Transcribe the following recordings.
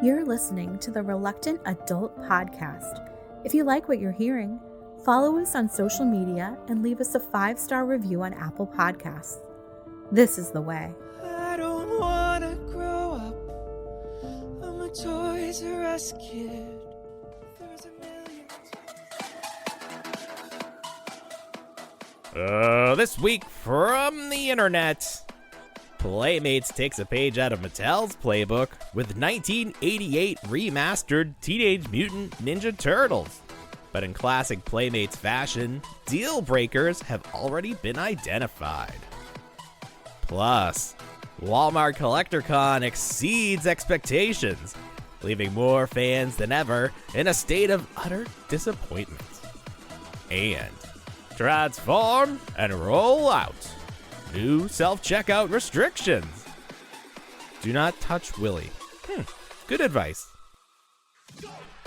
You're listening to the Reluctant Adult Podcast. If you like what you're hearing, follow us on social media and leave us a 5-star review on Apple Podcasts. This is the way. I don't want to grow up. I'm a Toys R Us kid. There's a million. This week from the internet, Playmates takes a page out of Mattel's playbook with 1988 remastered Teenage Mutant Ninja Turtles. But in classic Playmates fashion, deal breakers have already been identified. Plus, Walmart CollectorCon exceeds expectations, leaving more fans than ever in a state of utter disappointment. And transform and roll out. New self-checkout restrictions. Do not touch Willie. Good advice.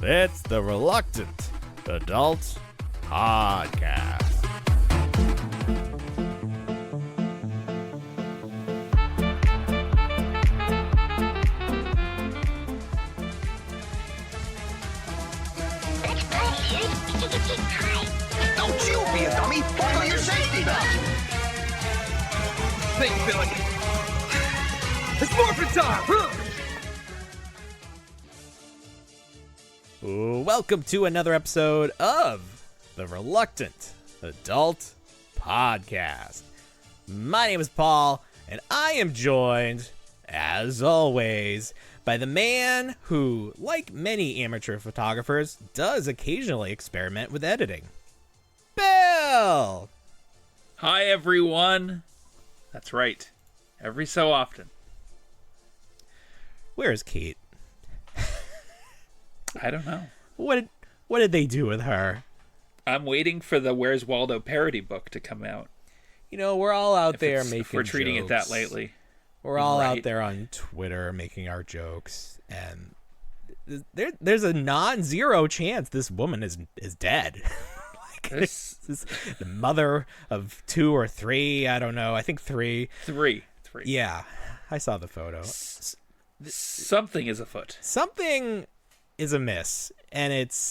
It's the Reluctant Adult Podcast. Don't you be a dummy! Buckle your safety belt! Think, Billy. It's morphin' time! Welcome to another episode of the Reluctant Adult Podcast. My name is Paul, and I am joined, as always, by the man who, like many amateur photographers, does occasionally experiment with editing. Bill! Hi, everyone. That's right. Every so often. Where is Kate? I don't know. What did they do with her? I'm waiting for the Where's Waldo parody book to come out. You know, we're all out there making if we're treating jokes. it that lately. We're all Right. out there on Twitter making our jokes, and there's a non-zero chance this woman is dead. This is the mother of 2 or 3. I don't know. I think 3. Three. Yeah, I saw the photo. Something is afoot. Something is amiss, and it's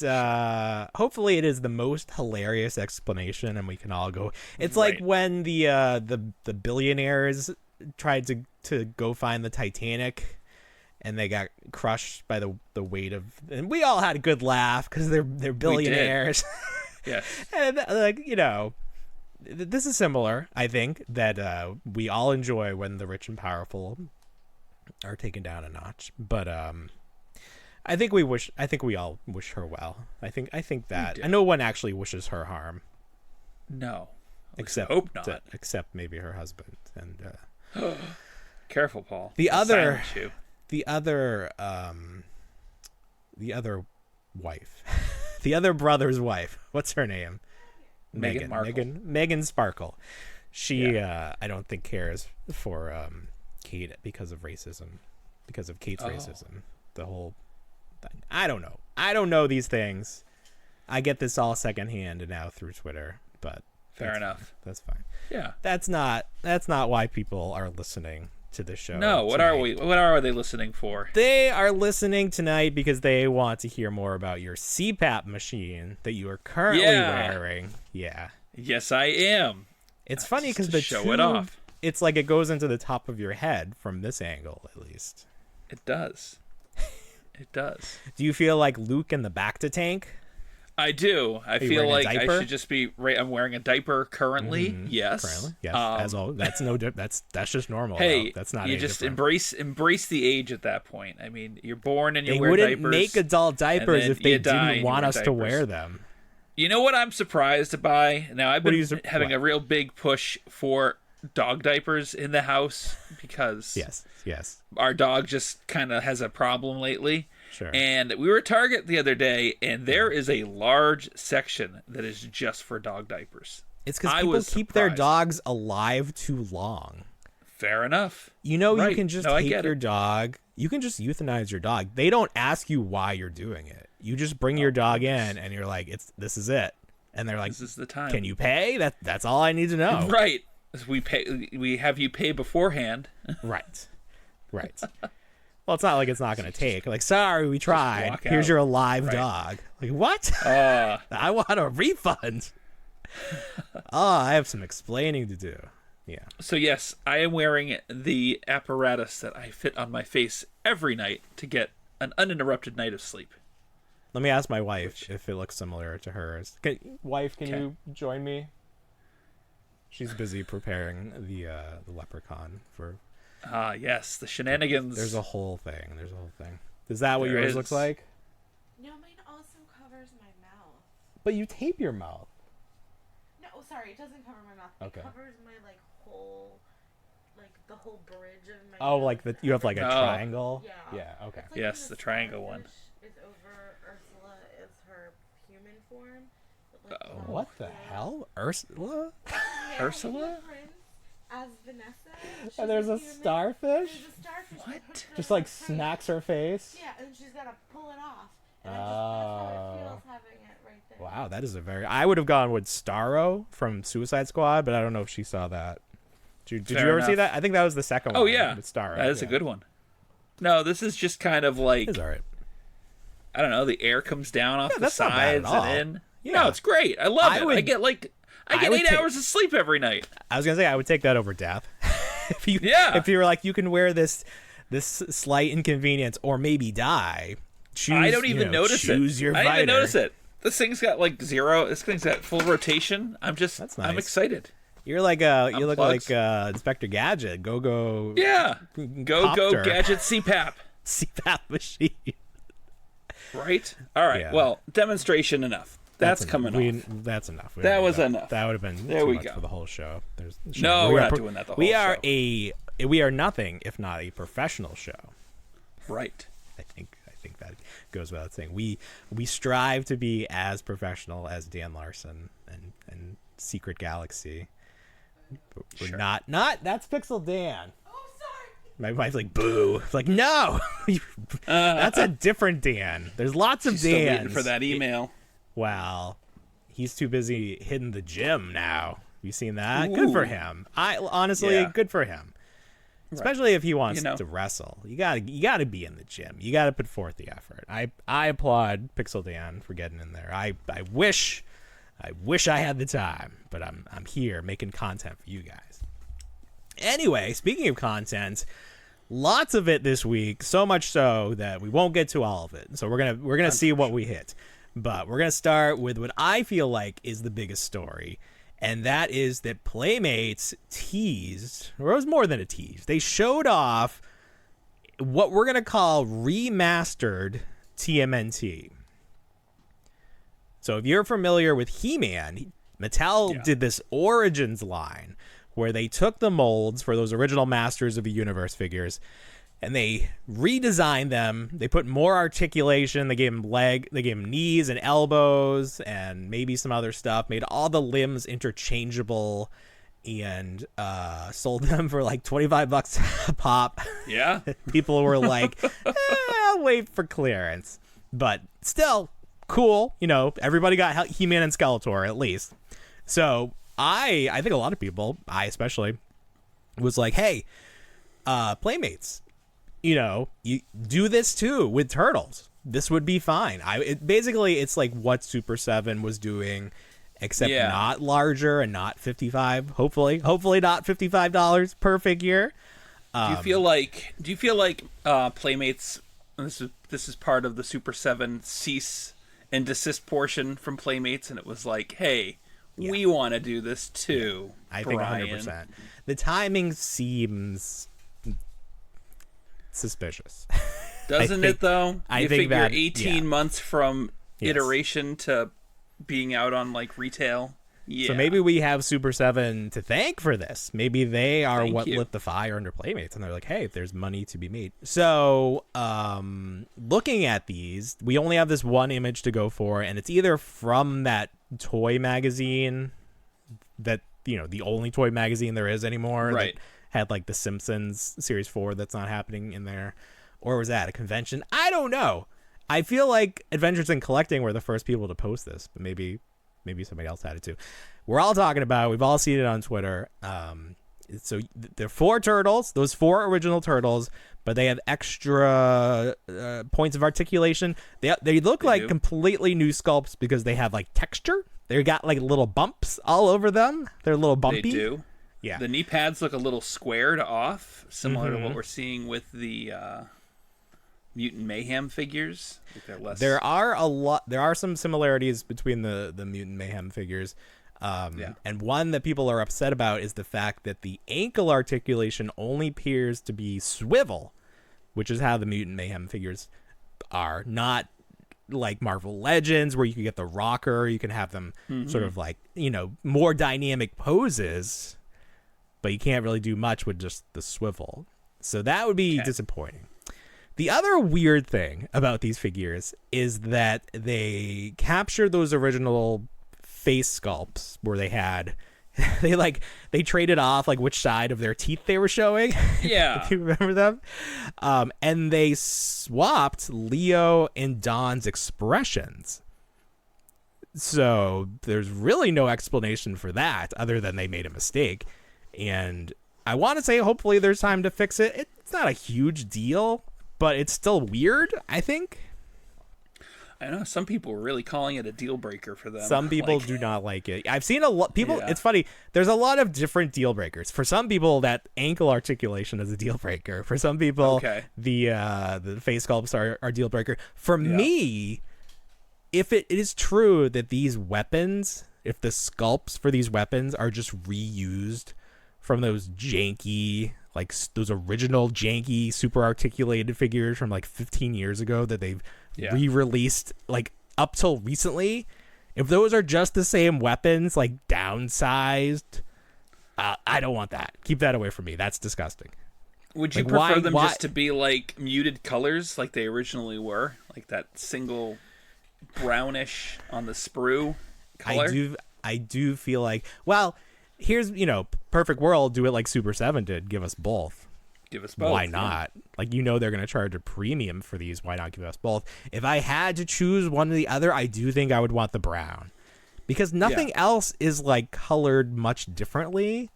hopefully it is the most hilarious explanation, and we can all go. It's like Right. when the billionaires tried to go find the Titanic, and they got crushed by the weight of. And we all had a good laugh because they're billionaires. Yes. And this is similar. I think that we all enjoy when the rich and powerful are taken down a notch. But I think we all wish her well. I think that no one actually wishes her harm. No. Except hope not. Except maybe her husband and Careful, Paul. the other wife. The other brother's wife. What's her name? Meghan Markle. Meghan Sparkle. She, I don't think cares for Kate because of racism. Because of Kate's racism. The whole thing. I don't know. I don't know these things. I get this all secondhand now through Twitter. But Fair enough. That's fine. Yeah. That's not why people are listening to the show. No, what are tonight. What are they listening for? They are listening tonight because they want to hear more about your CPAP machine that you are currently wearing. Yeah. Yes, I am. It's funny because to the show tube, it off. It's like it goes into the top of your head from this angle, at least. It does. It does. Do you feel like Luke in the Bacta tank? I do. I you feel wearing a like I diaper? should just be right. I'm wearing a diaper currently. Yes. Currently? Yes. As always. That's no. That's just normal. Hey, though. That's not. you any just different. embrace the age at that point. I mean, you're born and you They wear wouldn't diapers. make adult diapers then if they you die and didn't you want wear us to diapers. wear them. You know what I'm surprised by? Now I've been having what? a real big push for dog diapers in the house because Yes. our dog just kind of has a problem lately. Sure. And we were at Target the other day, and there is a large section that is just for dog diapers. It's because people keep their dogs alive too long. Fair enough. You know, Right. you can just No, I take get your it. dog. You can just euthanize your dog. They don't ask you why you're doing it. You just bring your dog in, and you're like, this is it. And they're like, This is the time. can you pay? That's all I need to know. Right. We have you pay beforehand. Right. Well, it's not like it's not going to take. Like, sorry, we tried. walk Here's out. your alive Right. dog. Like, what? I want a refund. I have some explaining to do. Yeah. So yes, I am wearing the apparatus that I fit on my face every night to get an uninterrupted night of sleep. Let me ask my wife if it looks similar to hers. Wife, can Okay. you join me? She's busy preparing the leprechaun for. Ah, yes, the shenanigans. There's a whole thing. Is that what There yours is. looks like? No, mine also covers my mouth. But you tape your mouth. No, sorry, it doesn't cover my mouth. Okay. It covers my whole, the whole bridge of my. Oh, mouth. like you have like a Oh. triangle. Yeah. Yeah. Okay. It's Yes, when the triangle one. starfish is over Ursula is her human form. But, Uh-oh. the What the yeah. hell, Ursula? Yeah, Ursula? the prince as Vanessa. She's And there's a human. starfish. There's a starfish. that What? puts her Just in like her face. smacks her face. Yeah, and she's gotta pull it off. And that's how it feels having it right there. Wow, that is a very. I would have gone with Starro from Suicide Squad, but I don't know if she saw that. Did you Fair ever see enough. that? I think that was the second Oh one. yeah, with Starro. that is a good one. No, this is just kind of like, It's alright. I don't know. The air comes down off Yeah, the that's not bad at sides all. and in. Yeah. No, it's great. I love it. I would- get I 8 would hours of sleep every night. I was gonna say I would take that over death. if you were like you can wear this slight inconvenience or maybe die. Choose, I don't even notice it. choose your I didn't even fighter. notice it. This thing's got like zero. This thing's got full rotation. That's I'm nice. excited. You're like you look Unplugs. like Inspector Gadget. Go. Yeah. Go Copter. gadget CPAP. CPAP machine. Right. All right. Yeah. Well, demonstration enough. That's coming off. That's enough. We That don't was need enough. That would have been There too we much go. for the whole show. No, We we're are not pro- doing that the We whole are show. we are nothing if not a professional show. Right. I think that goes without saying. We strive to be as professional as Dan Larson and Secret Galaxy. But we're Sure. not that's Pixel Dan. Oh, sorry. My wife's like, boo. It's like, no, that's a different Dan. There's lots of Still waiting Dans. for that email. Well, he's too busy hitting the gym now. You seen that? Good for Ooh. him. I honestly, Yeah. good for him. Especially if he wants You know. to wrestle. You gotta be in the gym. You gotta put forth the effort. I applaud Pixel Dan for getting in there. I wish I had the time, but I'm here making content for you guys. Anyway, speaking of content, lots of it this week, so much so that we won't get to all of it. So we're gonna see what we hit. But we're gonna start with what I feel like is the biggest story. And that is that Playmates teased, or it was more than a tease. They showed off what we're going to call remastered TMNT. So if you're familiar with He-Man, Mattel did this Origins line where they took the molds for those original Masters of the Universe figures and they redesigned them. They put more articulation. They gave them knees and elbows and maybe some other stuff. Made all the limbs interchangeable and sold them for like $25 a pop. Yeah. People were like, I'll wait for clearance. But still, cool. You know, everybody got He-Man and Skeletor at least. So I think a lot of people, I especially, was like, hey, Playmates, you know, you do this too with Turtles. This would be fine. Basically, it's like what Super 7 was doing, except not larger and not $55. Hopefully not $55 per figure. Do you feel like Playmates? And this is part of the Super 7 cease and desist portion from Playmates, and it was like, hey, we want to do this too. I think Brian. 100%. The timing seems suspicious. Doesn't it though? I You think figure that 18 months from Yes. iteration to being out on like retail. Yeah. So maybe we have Super 7 to thank for this. Maybe they are Thank what you. lit the fire under Playmates, and they're like, hey, there's money to be made. So looking at these, we only have this one image to go for, and it's either from that toy magazine that, you know, the only toy magazine there is anymore, Right. that had like the Simpsons Series 4 that's not happening in there, or was that a convention? I don't know. I feel like Adventures in Collecting were the first people to post this, but maybe somebody else had it too. We're all talking about it. We've all seen it on Twitter. So they're 4 turtles, those 4 original turtles, but they have extra points of articulation. They look like completely new sculpts because they have like texture. They got like little bumps all over them. They're a little bumpy. They do. Yeah. The knee pads look a little squared off, similar to what we're seeing with the Mutant Mayhem figures. I think they're less... There are some similarities between the Mutant Mayhem figures. And one that people are upset about is the fact that the ankle articulation only appears to be swivel, which is how the Mutant Mayhem figures are, not like Marvel Legends where you can get the rocker, you can have them sort of like, more dynamic poses, but you can't really do much with just the swivel. So that would be disappointing. The other weird thing about these figures is that they captured those original face sculpts where they had they traded off like which side of their teeth they were showing. Yeah. If you remember them. And they swapped Leo and Don's expressions. So there's really no explanation for that other than they made a mistake. And I want to say hopefully there's time to fix it. It's not a huge deal, but it's still weird, I think. I know some people were really calling it a deal breaker for them. Some people do not like it. I've seen a lot people. Yeah. It's funny. There's a lot of different deal breakers. For some people, that ankle articulation is a deal breaker. For some people, the face sculpts are deal breaker. For me, if it is true that these weapons, if the sculpts for these weapons are just reused from those janky, like those original janky, super articulated figures from like 15 years ago that they've re-released like up till recently, if those are just the same weapons like downsized, I don't want that. Keep that away from me. That's disgusting. Would you prefer them just to be like muted colors like they originally were, like that single brownish on the sprue color? I do feel like, well, here's perfect world, do it like Super 7 did, give us both. Why not? Like, they're going to charge a premium for these. Why not give us both? If I had to choose one or the other, I do think I would want the brown. Because nothing else is, like, colored much differently.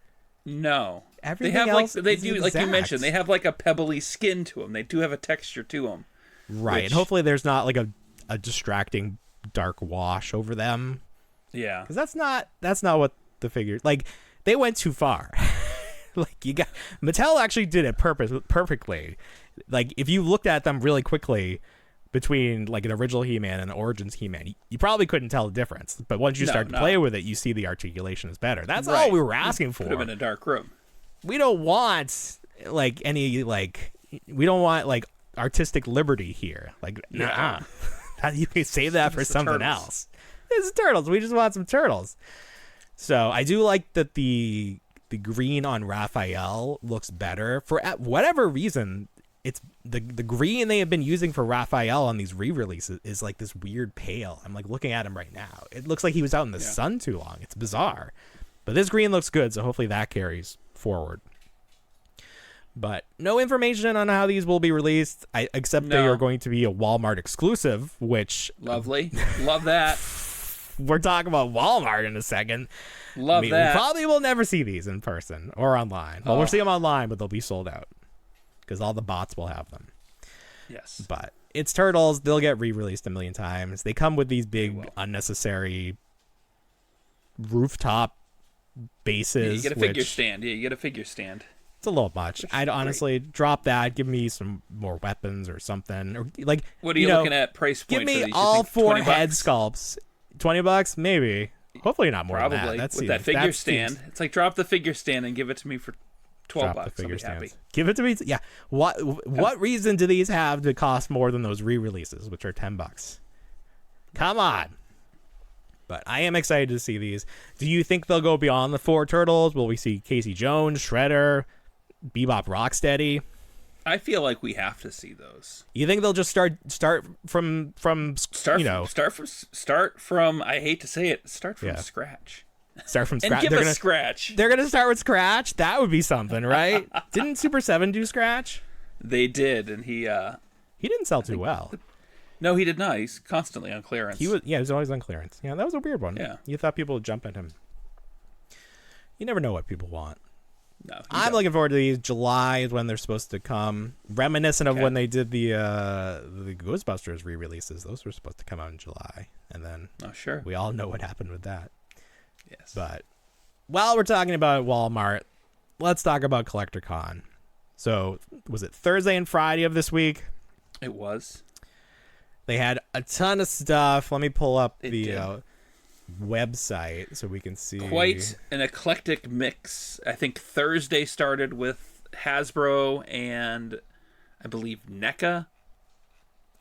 No. Everything they have, else like, you mentioned, they have, like, a pebbly skin to them. They do have a texture to them. Right. And hopefully there's not, like, a distracting dark wash over them. Yeah. Because that's not what the figure... Like, they went too far. Like, Mattel actually did it perfectly. Like, if you looked at them really quickly between like an original He-Man and an Origins He-Man, you probably couldn't tell the difference. But once you start to play with it, you see the articulation is better. That's all we were asking for. Put them in a dark room. We don't want like any like we don't want like artistic liberty here. Like, nah. You can save that for something else. It's turtles. We just want some turtles. So I do like that the green on Raphael looks better. For whatever reason, it's the green they have been using for Raphael on these re-releases is like this weird pale. I'm like looking at him right now. It looks like he was out in the sun too long. It's bizarre. But this green looks good, so hopefully that carries forward. But no information on how these will be released, except they are going to be a Walmart exclusive, which... Lovely. Love that. We're talking about Walmart in a second. Love that. We probably will never see these in person or online. Well, we'll see them online, but they'll be sold out because all the bots will have them. Yes. But it's Turtles. They'll get re-released a million times. They come with these big, unnecessary rooftop bases. Yeah, you get a figure stand. Yeah, you get a figure stand. It's a little much. I'd honestly drop that. Give me some more weapons or something. Or like, what are you looking at price point? Give me for these? all 4 head sculpts. $20, maybe. Hopefully not more Probably. than that. With that figure stand. It's like drop the figure stand and give it to me for $12. I'll be happy. Give it to me. Yeah. What reason do these have to cost more than those re-releases, which are $10? Come on. But I am excited to see these. Do you think they'll go beyond the 4 turtles? Will we see Casey Jones, Shredder, Bebop Rocksteady? I feel like we have to see those. You think they'll just start from I hate to say it, start from scratch. Start from scratch. And give us Scratch. They're gonna start with Scratch. That would be something, right? Didn't Super 7 do Scratch? They did, and he didn't sell too well. No, he did not. He's constantly on clearance. He was always on clearance. Yeah, that was a weird one. Yeah. You thought people would jump at him. You never know what people want. No, I'm looking forward to these. July is when they're supposed to come. Reminiscent of when they did the Ghostbusters re-releases. Those were supposed to come out in July. And then we all know what happened with that. Yes. But while we're talking about Walmart, let's talk about CollectorCon. So was it Thursday and Friday of this week? It was. They had a ton of stuff. Let me pull up the website so we can see. Quite an eclectic mix. I think Thursday started with Hasbro and I believe NECA.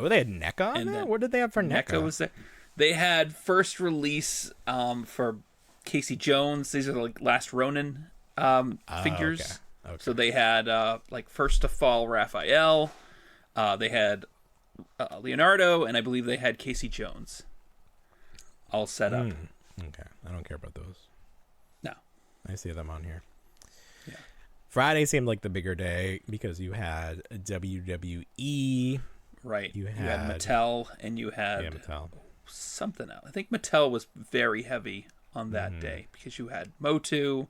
Oh, they had NECA on there? What did they have for NECA? NECA was there. They had first release for Casey Jones. These are the Last Ronin figures. Okay. So they had first to fall Raphael. They had Leonardo, and I believe they had Casey Jones all set up. Okay. I don't care about those. No. I see them on here. Yeah. Friday seemed like the bigger day because you had WWE. Right. You had Mattel, and you had Mattel. Something else. I think Mattel was very heavy on that day because you had Motu.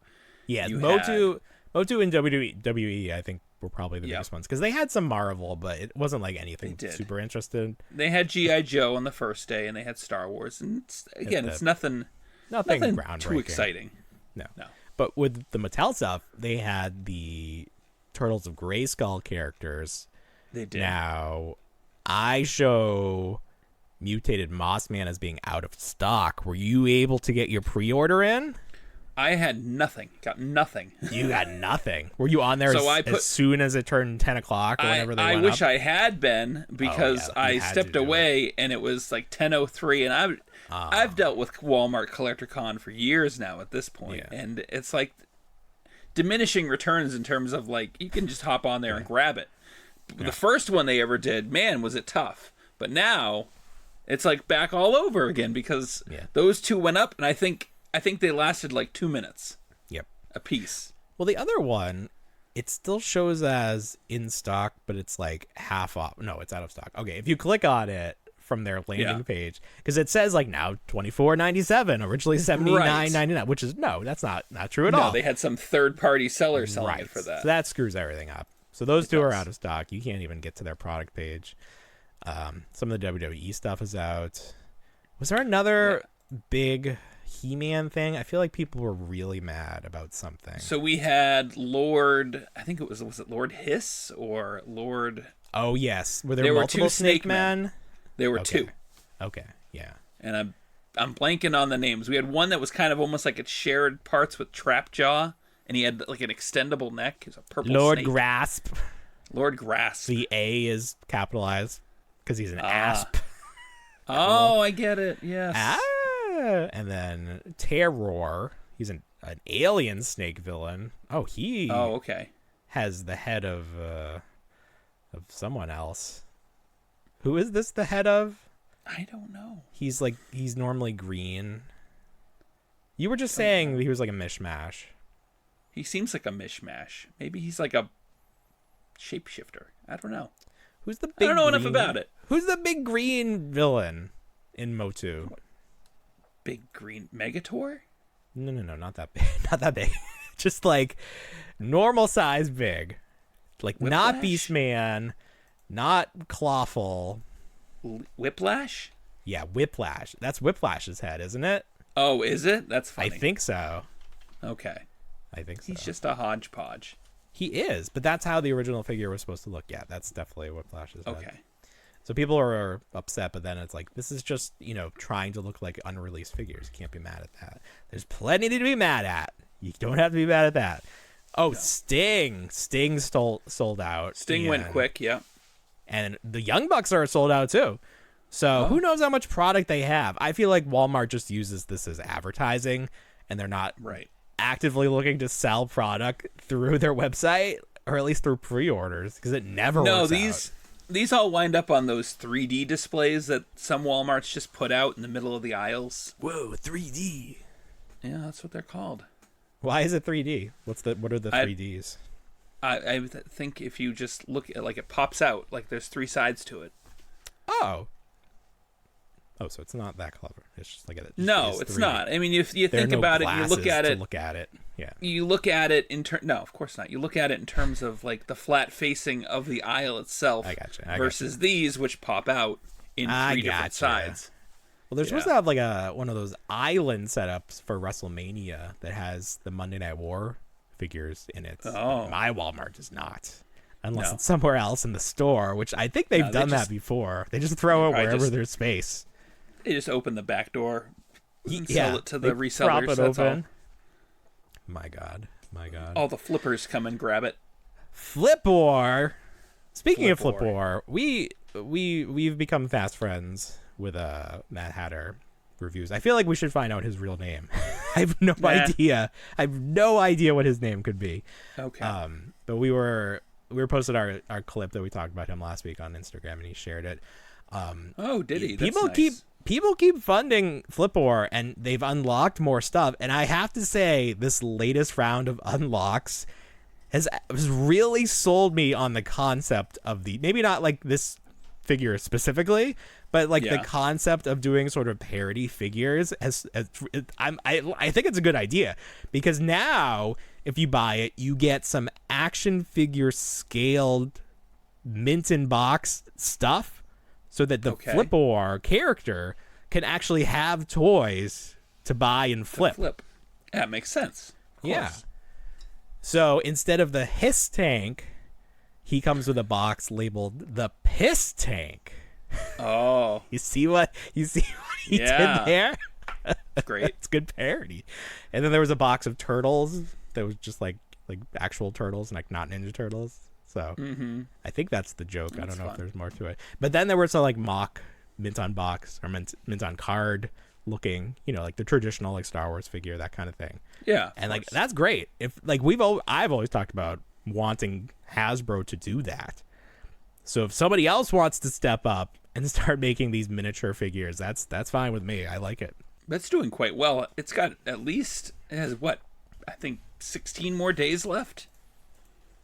Yeah, Motu and WWE, I think, were probably the biggest ones because they had some Marvel, but it wasn't like anything super interested. They had G.I. Joe on the first day, and they had Star Wars, and it's nothing groundbreaking, too exciting. No. But with the Mattel stuff, they had the Turtles of Grayskull characters. They did. Now, I show Mutated Mossman as being out of stock. Were you able to get your pre-order in? I had nothing. Got nothing. You got nothing. Were you on there as soon as it turned 10 o'clock or whenever they went up? I wish I had been because I stepped away and it was like 10:03, and I've dealt with Walmart CollectorCon for years now at this point, and it's like diminishing returns in terms of like you can just hop on there and grab it. The first one they ever did, man, was it tough. But now it's like back all over again because those two went up, and I think they lasted like 2 minutes. Yep. A piece. Well, the other one, it still shows as in stock, but it's like half off. No, it's out of stock. Okay, if you click on it from their landing page, because it says like now $24.97, originally $79.99, which is that's not true at all. No, they had some third-party seller selling it for that. So that screws everything up. So those two are out of stock. You can't even get to their product page. Some of the WWE stuff is out. Was there another big He-Man thing? I feel like people were really mad about something. So we had Lord, I think was it Lord Hiss or Lord? Oh yes, were there multiple two Snake Men? There were two. Okay, yeah. And I'm blanking on the names. We had one that was kind of almost like it shared parts with Trapjaw, and he had like an extendable neck. He was a purple Lord snake. Grasp. Lord Grasp. The A is capitalized because he's an asp. Oh, I get it. Yes. And then Terror. He's an alien snake villain. Oh, he. Oh, okay. Has the head of someone else. Who is this the head of? I don't know. He's normally green. You were just saying he was like a mishmash. He seems like a mishmash. Maybe he's like a shapeshifter. I don't know. Who's the big? I don't know enough about it. Who's the big green villain in Motu? Big green Megator? No, not that big. Not that big. Just like normal size big. Like Whiplash? Not Beastman, not Clawful. Whiplash? Yeah, Whiplash. That's Whiplash's head, isn't it? Oh, is it? That's funny. I think so. Okay. I think so. He's just a hodgepodge. He is, but that's how the original figure was supposed to look. Yeah, that's definitely Whiplash's head. Okay. So people are upset, but then it's like, this is just, trying to look like unreleased figures. You can't be mad at that. There's plenty to be mad at. You don't have to be mad at that. Oh, no. Sting. Sting sold out. Sting went quick, yeah. And the Young Bucks are sold out too. So who knows how much product they have. I feel like Walmart just uses this as advertising, and they're not actively looking to sell product through their website, or at least through pre-orders, because it never works out. These all wind up on those 3D displays that some Walmarts just put out in the middle of the aisles. Whoa, 3D. Yeah, that's what they're called. Why is it 3D? What are the 3Ds? I think if you just look at it pops out, like there's three sides to it. Oh. Oh, so it's not that clever. It's just like No, it's 3D. not. I mean, if you There are think no about it, you glasses look at to it. look at it. Yeah. You look at it in no, of course not. You look at it in terms of like the flat facing of the aisle itself I gotcha. versus these, which pop out in three different sides. Well, they're supposed to have like one of those island setups for WrestleMania that has the Monday Night War figures in it. Oh. My Walmart does not. Unless No. it's somewhere else in the store, which I think they've done that before. They just throw it wherever there's space. They just open the back door and Yeah, sell it to the they resellers. prop it That's open. My God. all the flippers come and grab it. Flip War. Speaking of Flip Flip War, we've become fast friends with Mad Hatter reviews. I feel like we should find out his real name. I have no idea. I have no idea what his name could be. Okay. But we were posted our clip that we talked about him last week on Instagram, and he shared it. Oh, did he? That's People nice. keep funding Flip War, and they've unlocked more stuff. And I have to say, this latest round of unlocks has really sold me on the concept of maybe not like this figure specifically, but like the concept of doing sort of parody figures. I think it's a good idea, because now if you buy it, you get some action figure scaled mint in box stuff, so that the Flip War character can actually have toys to buy and flip. That makes sense. Of Yeah. course. So instead of the Hiss Tank, he comes with a box labeled the Piss Tank. Oh. You see what he did there? Great. It's good parody. And then there was a box of turtles that was just like actual turtles, and like not Ninja Turtles. So I think that's the joke. I don't know if there's more to it. But then there were some like mock mint on box or mint on card looking, like the traditional like Star Wars figure, that kind of thing. Yeah. And like that's great. If like I've always talked about wanting Hasbro to do that. So if somebody else wants to step up and start making these miniature figures, that's fine with me. I like it. That's doing quite well. It's got it has what? I think 16 more days left.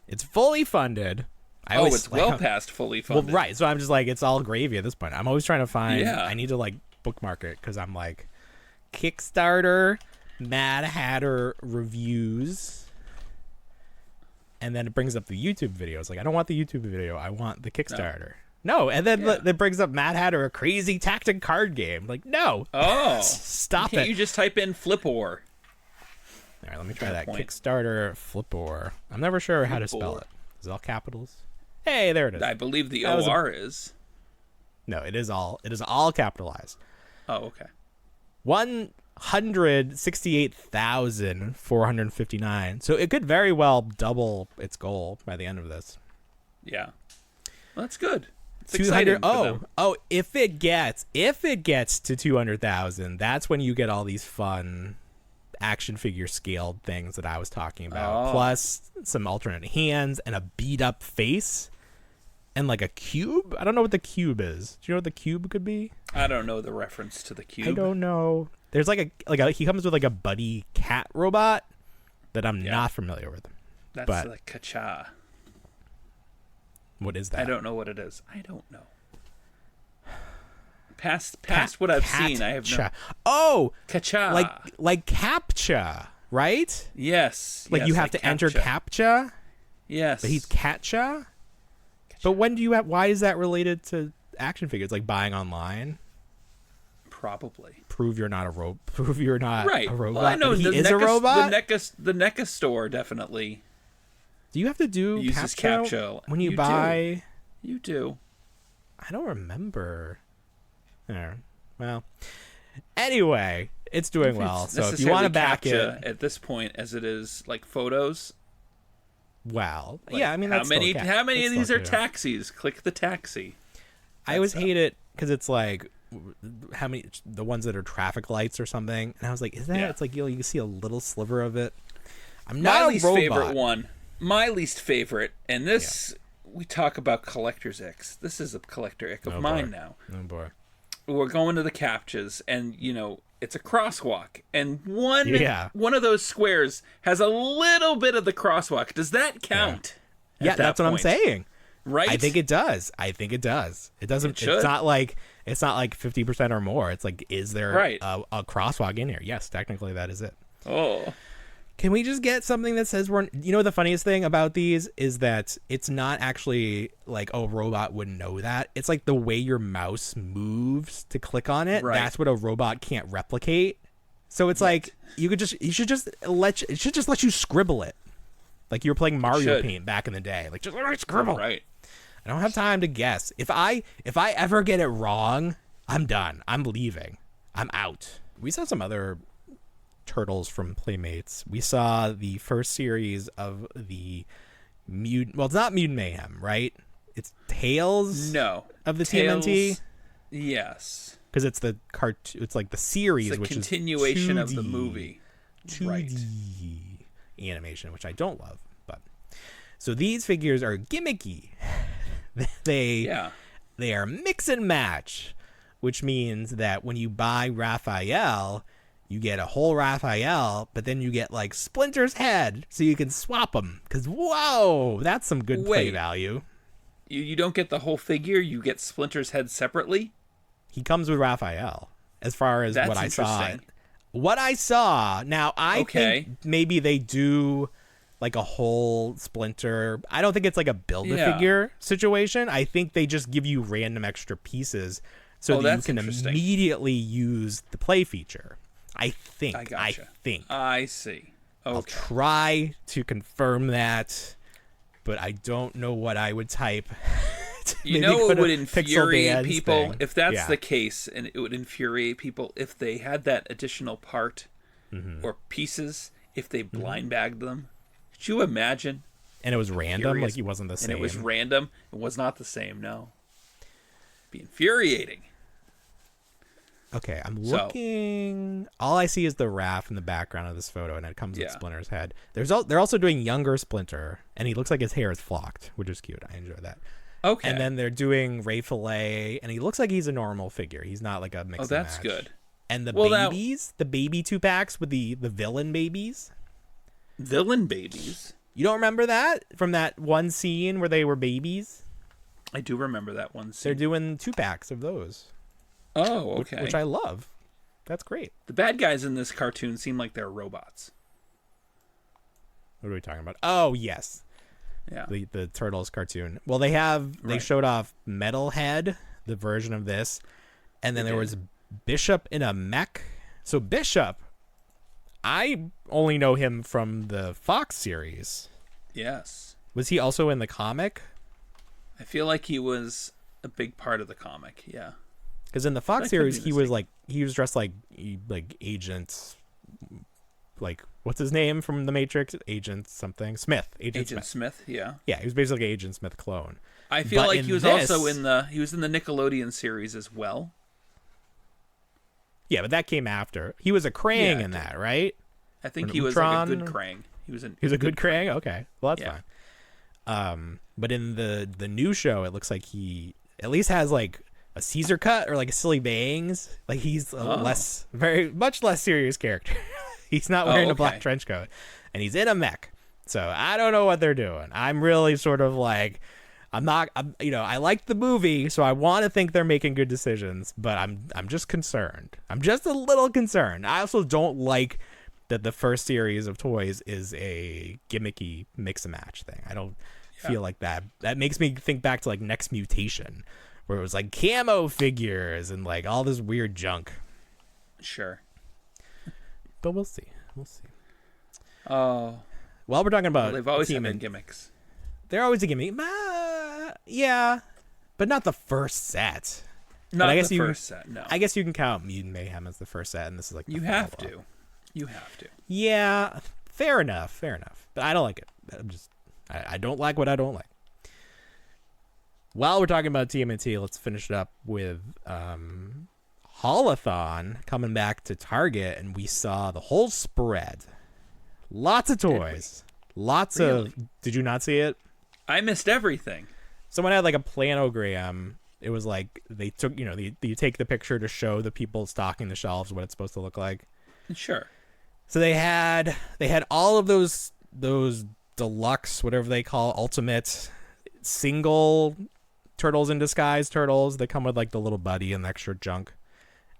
It's fully funded. It's well past fully funded. Well, right. So I'm just like, it's all gravy at this point. I'm always trying to find. Yeah. I need to like bookmark it, because I'm like, Kickstarter Mad Hatter reviews, and then it brings up the YouTube videos. Like, I don't want the YouTube video. I want the Kickstarter. No, and then it brings up Mad Hatter, a crazy tactic card game. Like, no. Oh, stop can't it. you just type in Flip War? All right, let me try that. point. Kickstarter Flip War. I'm never sure how to spell it. Is it all capitals? Hey, there it is. I believe the That was OR is. No, it is all capitalized. Oh, okay. 168,459. So it could very well double its goal by the end of this. Yeah. Well, that's good. It's exciting for them. If it gets to 200,000, that's when you get all these fun action figure scaled things that I was talking about. Plus some alternate hands and a beat up face and like a cube. I don't know what the cube is. Do you know what the cube could be? I don't know the reference to the cube. I don't know. There's like a he comes with like a buddy cat robot that I'm not familiar with. That's like Kacha. What is that? I don't know what it is. I don't know. Past what I've seen, I have no. Oh, Kacha. Like CAPTCHA, right? Yes. Like you have to enter CAPTCHA. Yes. But he's CAPTCHA. But why is that related to action figures? Like buying online? Probably. Prove you're not a robot. Prove you're not a robot. Well, I know he is a robot. The NECA store definitely. Do you have to do uses CAPTCHA when you buy? You do. I don't remember. Well, anyway, it's doing well. So if you want to back it at this point, as it is like photos. Wow. Like, yeah, I mean, how many of these are taxis? Click the taxi. I always hate it because it's like how many the ones that are traffic lights or something, and I was like, is that? It's like you can see a little sliver of it. I'm not my a least robot. favorite one. My least favorite, and this we talk about collector's icks. This is a collector ick of mine now. Oh boy. We're going to the CAPTCHAs, and it's a crosswalk, and one of those squares has a little bit of the crosswalk. Does that count? Yeah, that's what I'm saying. Right? I think it does. It doesn't. It should. It's not like It's not like 50% or more. It's like, is there a crosswalk in here? Yes, technically that is it. Oh. Can we just get something that says we're... You know, the funniest thing about these is that it's not actually like, oh, a robot wouldn't know that. It's like the way your mouse moves to click on it. Right. That's what a robot can't replicate. So it's like, it should just let you scribble it. Like you were playing Mario Paint back in the day. Like, just let me scribble. Right. I don't have time to guess. If I ever get it wrong, I'm done. I'm leaving. I'm out. We saw some other Turtles from Playmates. We saw the first series of the Mutant... Well, it's not Mutant Mayhem, right? It's Tales? No. Of the Tales, TMNT? Yes. Because it's the it's like the series, it's which continuation is 2D, of the movie. 2D animation, which I don't love. But so these figures are gimmicky. They are mix and match, which means that when you buy Raphael, you get a whole Raphael, but then you get like Splinter's head, so you can swap them. Because whoa, that's some good play value. You don't get the whole figure; you get Splinter's head separately. He comes with Raphael, as far as what I saw. What I saw. Now I think maybe they do like a whole Splinter. I don't think it's like a build-a-figure situation. I think they just give you random extra pieces so that you can immediately use the play feature. I think. I see. Okay. I'll try to confirm that, but I don't know what I would type. You know what would infuriate people if that's the case, and it would infuriate people if they had that additional part or pieces, if they blind bagged them. Could you imagine? And it was random, like he wasn't the same. And it was random. It was not the same, no. It'd be infuriating. Okay, I'm looking. All I see is the Raph in the background of this photo, and it comes with Splinter's head. They're also doing younger Splinter, and he looks like his hair is flocked, which is cute. I enjoy that. Okay. And then they're doing Ray Fillet, and he looks like he's a normal figure. He's not like a mix. Oh, that's match. good. And the babies, the baby 2-packs with the villain babies. Villain babies? You don't remember that from that one scene where they were babies? I do remember that one scene. They're doing 2-packs of those. Oh, okay. Which I love. That's great. The bad guys in this cartoon seem like they're robots. What are we talking about? Oh, yes. Yeah. The Turtles cartoon. Well, they showed off Metalhead, the version of this, and then there was Bishop in a mech. So Bishop, I only know him from the Fox series. Yes. Was he also in the comic? I feel like he was a big part of the comic, yeah. Because in the Fox series, he was dressed like Agent, like what's his name from the Matrix? Agent something Smith. Agent Smith, yeah. Yeah, he was basically an Agent Smith clone. I feel like he was also in the Nickelodeon series as well. Yeah, but that came after. He was a Krang in that, right? I think he was like a good Krang. He was a good Krang. Okay, well that's fine. But in the new show, it looks like he at least has like a Caesar cut or like a silly bangs. Like he's very much less serious character. He's not wearing a black trench coat, and he's in a mech. So I don't know what they're doing. I'm really sort of like, I like the movie, so I want to think they're making good decisions, but I'm just concerned. I'm just a little concerned. I also don't like that the first series of toys is a gimmicky mix and match thing. I don't feel like that. That makes me think back to like Next Mutation, where it was like camo figures and like all this weird junk. Sure. But we'll see. Oh. While we're talking about they've always had gimmicks. They're always a gimmick. Yeah, but not the first set. Not the first set, no. I guess you can count Mutant Mayhem as the first set, and this is like the have to. You have to. Yeah, fair enough. But I don't like it. I don't like what I don't like. While we're talking about TMNT, let's finish it up with Haulathon coming back to Target, and we saw the whole spread. Lots of toys. Did you not see it? I missed everything. Someone had like a planogram. It was like they took, you take the picture to show the people stocking the shelves what it's supposed to look like. Sure. So they had all of those deluxe, whatever they call ultimate single Turtles in Disguise turtles. They come with like the little buddy and the extra junk.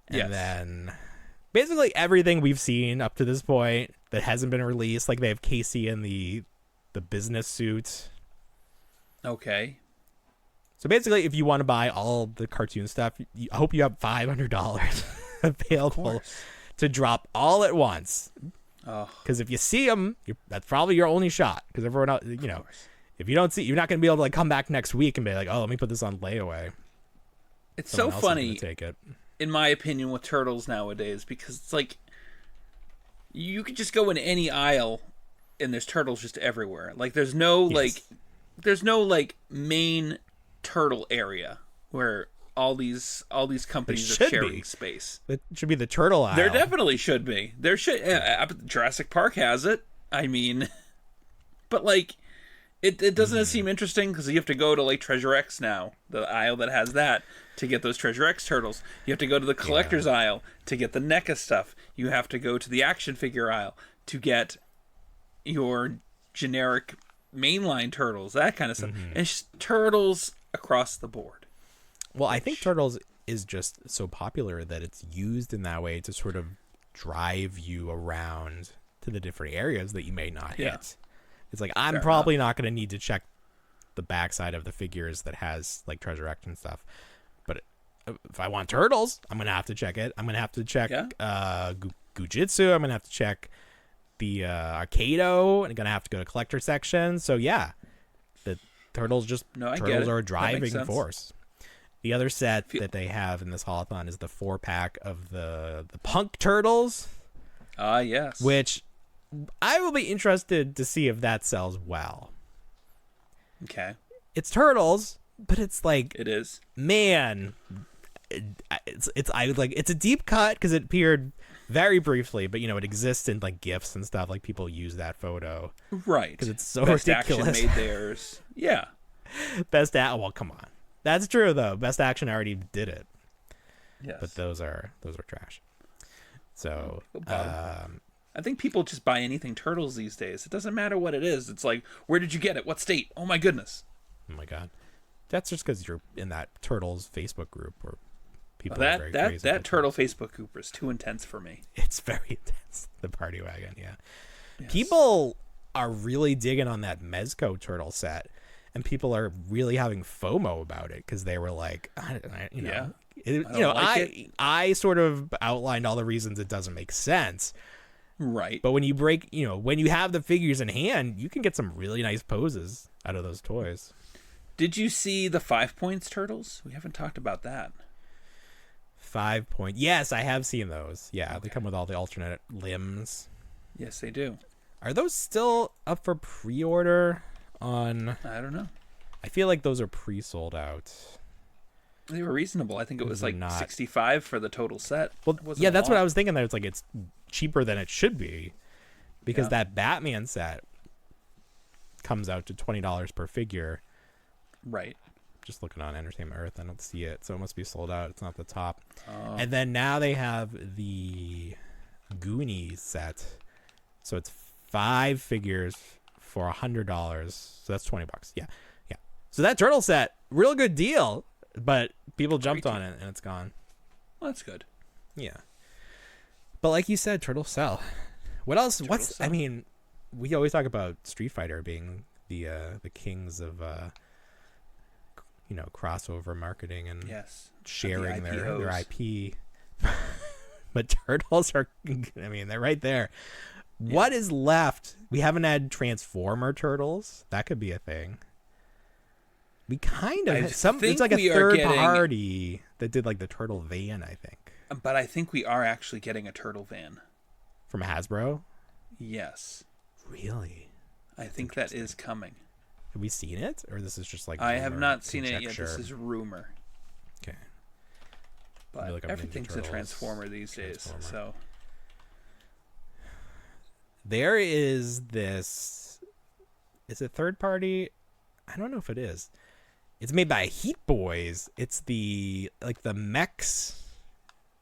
And Yes. then basically everything we've seen up to this point that hasn't been released. Like they have Casey in the business suit. Okay. So basically, if you want to buy all the cartoon stuff, I hope you have $500 available to drop all at once. Oh, Because if you see them, that's probably your only shot. Because everyone else, you know, if you don't see, you're not going to be able to like come back next week and be like, oh, let me put this on layaway. it's Someone so else is funny, gonna take it. in my opinion, with Turtles nowadays, because it's like you could just go in any aisle and there's Turtles just everywhere. Like there's no like main Turtle area where all these companies should are sharing be. space. It should be the turtle aisle. There definitely should be. There should. Jurassic Park has it. I mean, but like, it doesn't seem interesting because you have to go to like Treasure X now, the aisle that has that, to get those Treasure X turtles. You have to go to the collector's aisle to get the NECA stuff. You have to go to the action figure aisle to get your generic mainline turtles, that kind of stuff. And it's just turtles across the board. Well, I think Turtles is just so popular that it's used in that way to sort of drive you around to the different areas that you may not hit. Yeah. It's like, I'm probably not going to need to check the backside of the figures that has like Treasure X and stuff. But if I want Turtles, I'm going to have to check it. I'm going to have to check Gujitsu. I'm going to have to check the Arcado. I'm going to have to go to collector section. So yeah, the Turtles Turtles are a driving force. The other set that they have in this haulathon is the 4-pack of the Punk Turtles. Yes. Which I will be interested to see if that sells well. Okay. It's Turtles, but it's like, It is. man, it's a deep cut because it appeared very briefly, but you know it exists in like GIFs and stuff. Like people use that photo, Right. Because it's so Best ridiculous. Action made theirs. Yeah. Well, come on, that's true though. Best Action already did it, Yes. but those are trash. So I think people just buy anything Turtles these days. It doesn't matter what it is. It's like, where did you get it? What state? Oh my goodness. oh my god, that's just because you're in that Turtles Facebook group where people are very crazy. That Turtle Facebook group is too intense for me. It's very intense. The party wagon, yeah. Yes. People are really digging on that Mezco turtle set, and people are really having FOMO about it because they were like, I sort of outlined all the reasons it doesn't make sense. Right. But when you when you have the figures in hand, you can get some really nice poses out of those toys. Did you see the 5 Points Turtles? We haven't talked about that. 5 Point. Yes, I have seen those. Yeah, They come with all the alternate limbs. Yes, they do. Are those still up for pre-order on... I don't know. I feel like those are pre-sold out. They were reasonable. I think it was like not. $65 for the total set. Well, yeah, that's what I was thinking. That it's like it's cheaper than it should be, because that Batman set comes out to $20 per figure. Right. Just looking on Entertainment Earth, I don't see it, so it must be sold out. It's not the top. And then now they have the Goonies set, so it's 5 figures for $100. So that's $20. Yeah. So that turtle set, real good deal, but people jumped on it and it's gone. Well, that's good. Yeah. But like you said, turtles sell. What else? I mean, we always talk about Street Fighter being the kings of crossover marketing and sharing their IP. But turtles are, I mean, they're right there. Yeah. What is left? We haven't had Transformer turtles. That could be a thing. We kind of it's like a third party that did like the turtle van, I think. But I think we are actually getting a turtle van from Hasbro. Yes. Really? I think that is coming. Have we seen it, or this is just like I have not seen it yet. This is rumor. Okay. But everything's a Transformer these days. So there is this. Is it third party? I don't know if it is. It's made by Heat Boys. It's the mechs.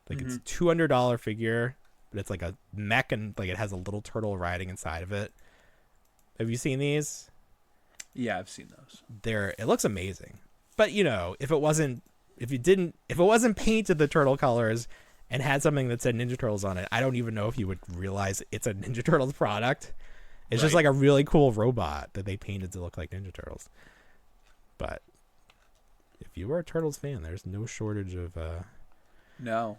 Like it's a $200 figure, but it's like a mech and like it has a little turtle riding inside of it. Have you seen these? Yeah, I've seen those. It looks amazing. But if it wasn't painted the turtle colors and had something that said Ninja Turtles on it, I don't even know if you would realize it's a Ninja Turtles product. It's just like a really cool robot that they painted to look like Ninja Turtles. But if you were a Turtles fan, there's no shortage of No.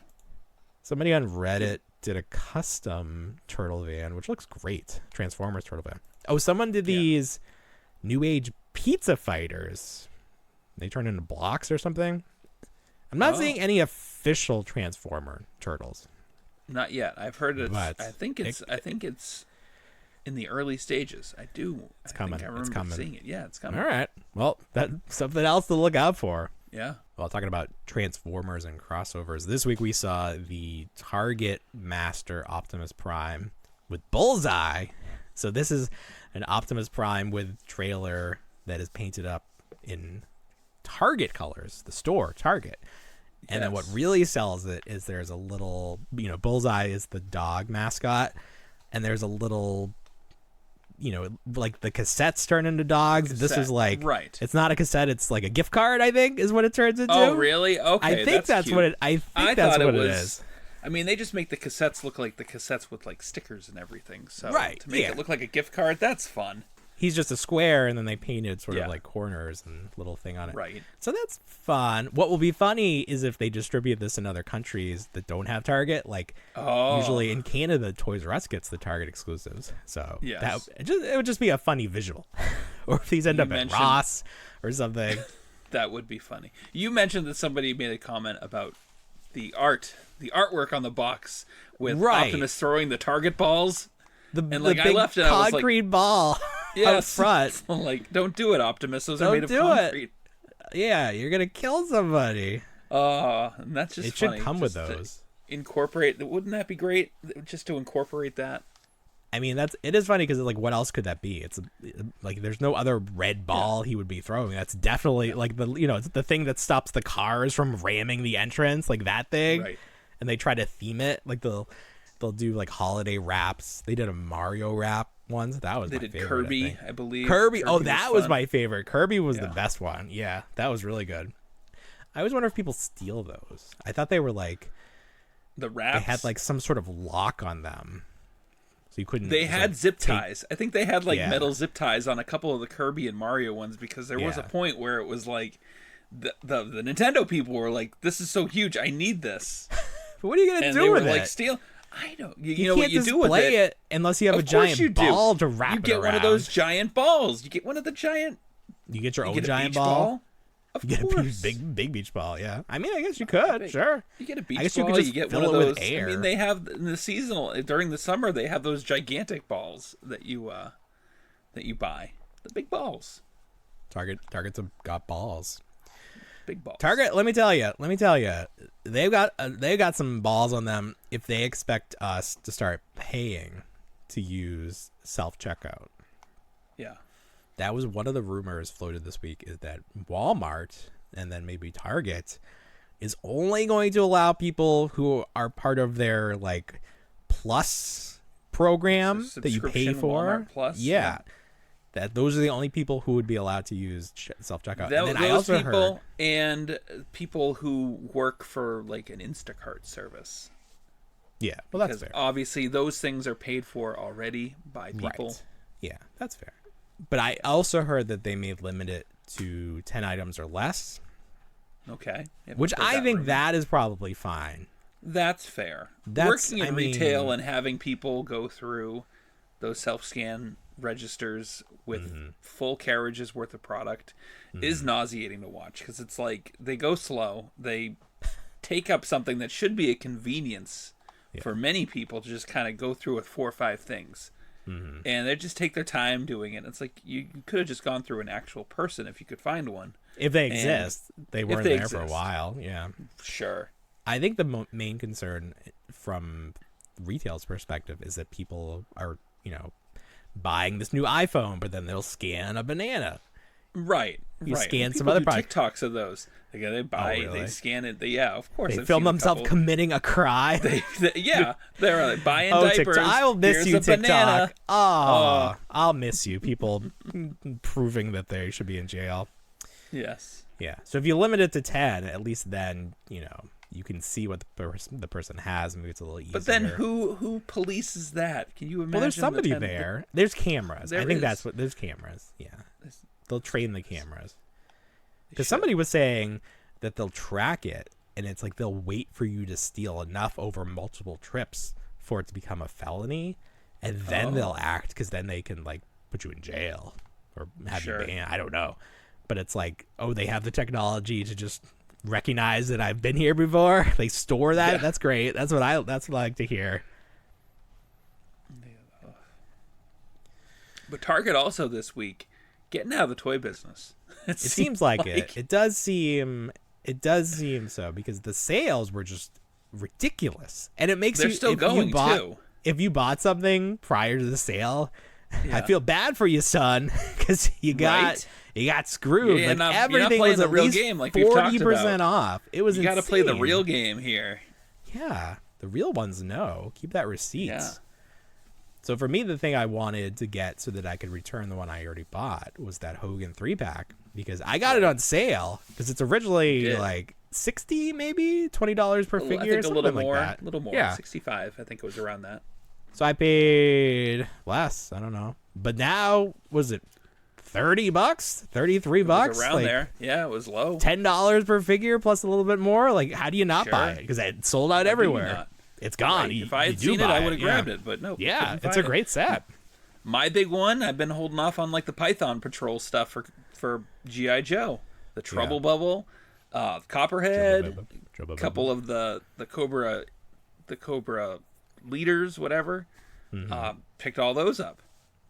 Somebody on Reddit did a custom turtle van, which looks great. Transformers turtle van. Oh, someone did these New Age pizza fighters. They turn into blocks or something. I'm not seeing any official Transformer turtles. Not yet. I've heard it. But I think it's in the early stages. It's coming. I remember it's coming. seeing it. Yeah, it's coming. All right. Well, that's something else to look out for. Yeah. Well, talking about Transformers and crossovers, this week we saw the Target Master Optimus Prime with Bullseye. So this is an Optimus Prime with trailer that is painted up in Target colors, the store, Target. And then what really sells it is there's a little, Bullseye is the dog mascot, and there's a little, like the cassettes turn into dogs. This is like, it's not a cassette, it's like a gift card, I think, is what it turns into. Oh, really? Okay, I think that's cute. what it. I think that's what it is. I mean, they just make the cassettes look like the cassettes with like stickers and everything. So to make it look like a gift card, that's fun. He's just a square, and then they painted sort of like corners and little thing on it. Right. So that's fun. What will be funny is if they distribute this in other countries that don't have Target. Like usually in Canada, Toys R Us gets the Target exclusives. So it would just be a funny visual. Or if these end up at Ross or something. That would be funny. You mentioned that somebody made a comment about the artwork on the box with Optimus throwing the Target balls. The big concrete ball up front. Like, don't do it, Optimus. Those are made of concrete. Yeah, you're gonna kill somebody. And that's just funny. It should come with those. Incorporate. Wouldn't that be great? Just to incorporate that. I mean, it is funny because like, what else could that be? It's like there's no other red ball he would be throwing. That's definitely like it's the thing that stops the cars from ramming the entrance, like that thing. Right. And they try to theme it like they'll do like holiday wraps. They did a Mario wrap once. That was my favorite. They did Kirby, I believe. Kirby. Oh, that was my favorite. Kirby was the best one. Yeah, that was really good. I always wonder if people steal those. I thought they were like the wraps. They had like some sort of lock on them, so you couldn't. They had zip ties. I think they had like metal zip ties on a couple of the Kirby and Mario ones because there was a point where it was like the Nintendo people were like, "This is so huge, I need this." But what are you gonna do with it? Like steal. I know. You know what you do with it unless you have a giant ball to wrap it around. You get one of those giant balls. You get one of the giant. You get your own giant ball. Of you course. get a big beach ball. Yeah. I mean, I guess you could. Sure. You get a beach ball. You get one of those. I mean, they have in the seasonal during the summer. They have those gigantic balls that you buy. The big balls. Target's got balls. Big balls. Target, let me tell you, they've got some balls on them if they expect us to start paying to use self-checkout. Yeah. That was one of the rumors floated this week, is that Walmart and then maybe Target is only going to allow people who are part of their like Plus program that you pay for. Walmart Plus. Yeah. That those are the only people who would be allowed to use self-checkout. And then I also heard and people who work for like an Instacart service. Yeah, well, that's fair. Obviously, those things are paid for already by people. Right. Yeah, that's fair. But I also heard that they may limit it to 10 items or less. Okay. Which I think that is probably fine. That's fair. Working in retail and having people go through those self-scan registers with full carriages worth of product is nauseating to watch because it's like they go slow. They take up something that should be a convenience for many people to just kind of go through with 4 or 5 things. And they just take their time doing it. It's like you could have just gone through an actual person if you could find one. If they exist. They weren't there for a while. Yeah. Sure. I think the main concern from retail's perspective is that people are, buying this new iPhone, but then they'll scan a banana. Right. You scan people some other do product. TikToks of those. They buy, really? They scan it. Of course. They film themselves committing a crime. They're like buying diapers. TikTok. I'll miss Here's you, a TikTok. banana. I'll miss you. People proving that they should be in jail. Yes. Yeah. So if you limit it to 10, at least then, you can see what the person has. Maybe it's a little easier. But then who polices that? Can you imagine? Well, there's somebody there. There's cameras. I think is. there's cameras. Yeah. They'll train the cameras. Because somebody was saying that they'll track it, and it's like they'll wait for you to steal enough over multiple trips for it to become a felony, and then they'll act, because then they can like put you in jail or have you banned. I don't know. But it's like, they have the technology to just recognize that I've been here before. They store that. Yeah. That's great. That's what I like to hear. But Target also this week getting out of the toy business. It seems like it. It does seem so, because the sales were just ridiculous, and it makes they're still going too. If you bought something prior to the sale, I feel bad for you, son, because you got screwed. Yeah, like everything was at least game, like 40% off. It was. You got to play the real game here. Yeah, the real ones know. Keep that receipt. Yeah. So for me, the thing I wanted to get so that I could return the one I already bought was that Hogan 3-pack, because I got it on sale, because it's originally like $60, maybe $20 per figure. I think a little more, like that. A little more. Yeah. 65. I think it was around that. So I paid less. I don't know, but now was it $30, $33 around there? Yeah, it was low. $10 per figure plus a little bit more. Like, how do you not buy it? Because it sold out everywhere. It's gone. Right. If I had seen it, I would have grabbed it, but no. Yeah, it's a great set. My big one, I've been holding off on like the Python Patrol stuff for G.I. Joe, the Trouble Bubble, Copperhead, a couple of the Cobra leaders, whatever. Picked all those up,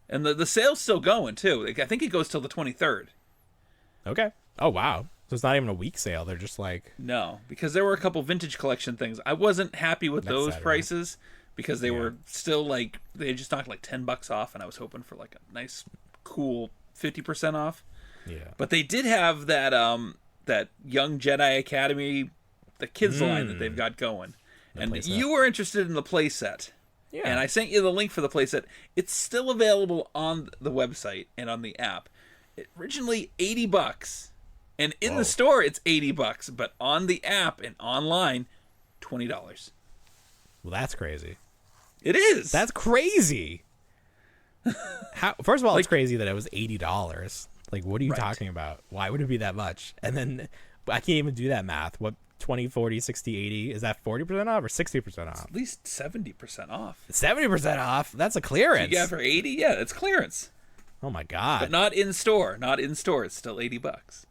and the sale's still going too. I think it goes till the 23rd. Okay. Oh wow. So it's not even a week sale. They're just like... No, because there were a couple vintage collection things. I wasn't happy with those prices, because they were still like... They just knocked like $10 off, and I was hoping for like a nice, cool 50% off. Yeah. But they did have that that Young Jedi Academy, the kids line that they've got going. And you were interested in the playset. Yeah. And I sent you the link for the playset. It's still available on the website and on the app. Originally $80. And in the store, it's $80, but on the app and online, $20. Well, that's crazy. It is. That's crazy. First of all, it's crazy that it was $80. Like, what are you talking about? Why would it be that much? And then I can't even do that math. What, 20, 40, 60, 80? Is that 40% off or 60% off? At least 70% off. 70% off? That's a clearance. Yeah, for 80? Yeah, it's clearance. Oh, my God. But not in store. Not in store. It's still $80.